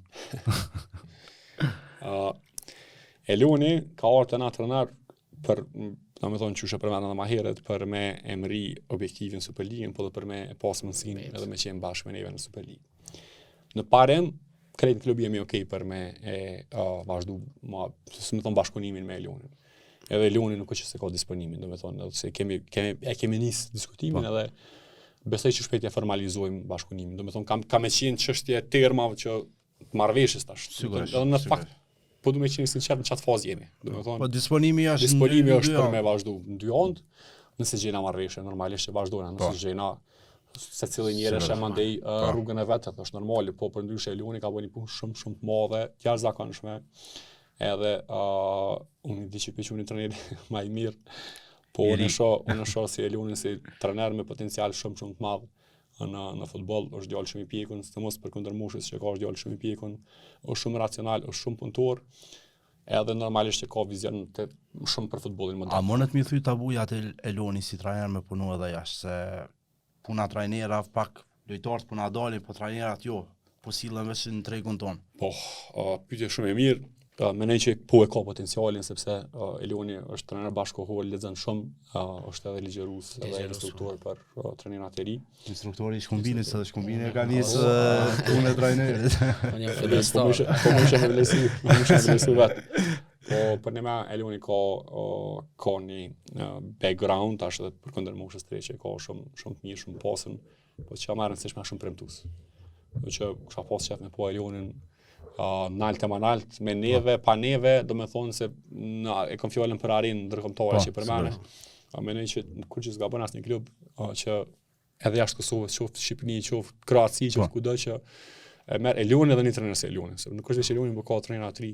Eloni ka ardhur na trajner për me thonë që shë përmenda në maheret për me emri objektivin Superligën, po dhe për me pas mundësinë edhe me qenë bashkë me neve në Superligë. Në parem, krejt klubi jemi okej për me vazhdu, së me thonë bashkëpunimin me Elonin. Edhe Eloni nuk është që se ka disponimin, do me thonë, se kemi nisë diskutimin edhe besoj që shpejt e formalizojmë bashkëpunimin. Do me thonë, ka me qenë çështje termave që marrëveshjes tash. Edhe në fakt, po du me qenë sinqert në qatë fazë jemi. Po disponimi është për me vazhdu në 2 andë, nëse gjena marrëveshje, normalisht që vazhdojna, nëse gjena se cilë njëre që mandej rrugën e vetë, është normali, po për ndryshe Eloni ka bëni punë shumë të madhe, jashtëzakonshme, edhe unë di që unë trajneri më i mirë, po unë shoh si Eloni si trajner me potencial shumë të madh në futboll, është djalë shumë i pjekun, sidomos për kundër moshës që ka është djalë shumë i pjekun, është shumë racional, është shumë punëtor, edhe normalisht që ka vizion shumë për futbollin modern. A mënet mi thuj tabuja atë Eloni si trajner me punu edhe jashtë, se puna trajnera pak lojtarët puna dalin, po trajnerat jo, po sillen veç në tregun ton. Po, pyetje shumë e mirë, Mendoj që po e ka potencialin sepse Elioni është trajner bashkëkohor, lexon shumë, është edhe ligjërues edhe instruktor për trajnerat e ri. Instruktori i shkombinës edhe shkombini ka nisë punë e trajnerit. Unë jam Po fillestar. më shumë vlerësu vetë. Po për ne Elioni ka një background tash edhe për kundër moshës tre që ka shumë të mirë, shumë pasën, po që marrën se shumë premtues. Do që kisha pas qef me po Elionin nalt e manalt, me neve, pa neve, do me thonë se e kam fjallën për arin ndërkombëtare që për mene. Menoj që kur që s'gabon asnjë klub që edhe jashtë Kosovës, qoftë Shqipëni, qoftë Kroaci, qoftë kudo që e merr Elionin edhe një trajner se Elionin, se nuk është veç Elionin, por ka trajnera të ri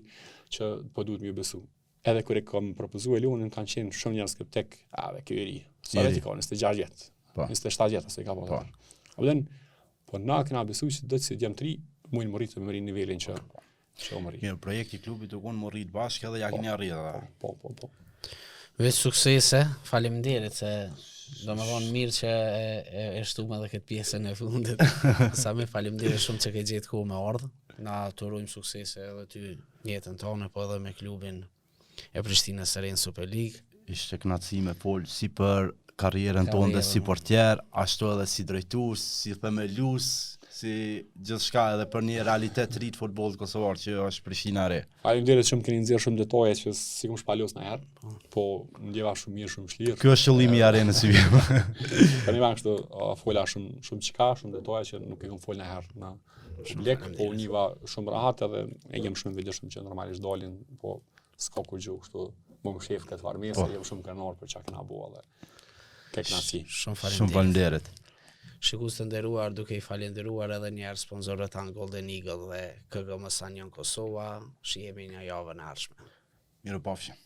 që po duhet më besu. Edhe kur e kam propozuar Elionin kanë qenë shumë njerëz skeptik, ky i ri. Sa vetë ka 26 vjet. 27 vjet ose ka po. Po na kena besu që do të si jam 3 mujnë më rritë me rritë nivelin që më rritë. Projekti i klubit u konë më rritë bashkë edhe ja keni arritë. Po. Veç suksese, faleminderit se do më thonë mirë që e shtuam edhe këtë pjesën e fundit. Sa më faleminderit shumë që ke gjetë kohë me ardhë. Na të urojmë suksese edhe ty jetën tonë, po edhe me klubin e Prishtinës së Re në Super League. Ishte kënaqësi me fol si për karrierën tonë dhe si portier, ashtu edhe si drejtues, si themelues, si gjithçka edhe për një realitet të ri të futbollit kosovar që është Prishtina e Re. Faleminderit shumë keni nxjerrë shumë detaje që sikum shpalos na herë, po ndjeva shumë mirë, shumë vështirë. Ky është qëllimi i arenës si vjen. Tani vjen kështu fola shumë çka, shumë detaje që nuk e kam fol na herë na publik, po univa shumë rahat edhe e jem shumë vëllësh që normalisht dalin, po s'ka kur gjë kështu. Më shef këtë farmesë, jam shumë krenar për çka kena bëu edhe. Shumë faleminderit. Shikues të nderuar, duke i falenderuar edhe një herë sponsorët tanë Golden Eagle dhe KGM Sanjon Kosova, shihemi një javë në ardhshme. Mirupafshim.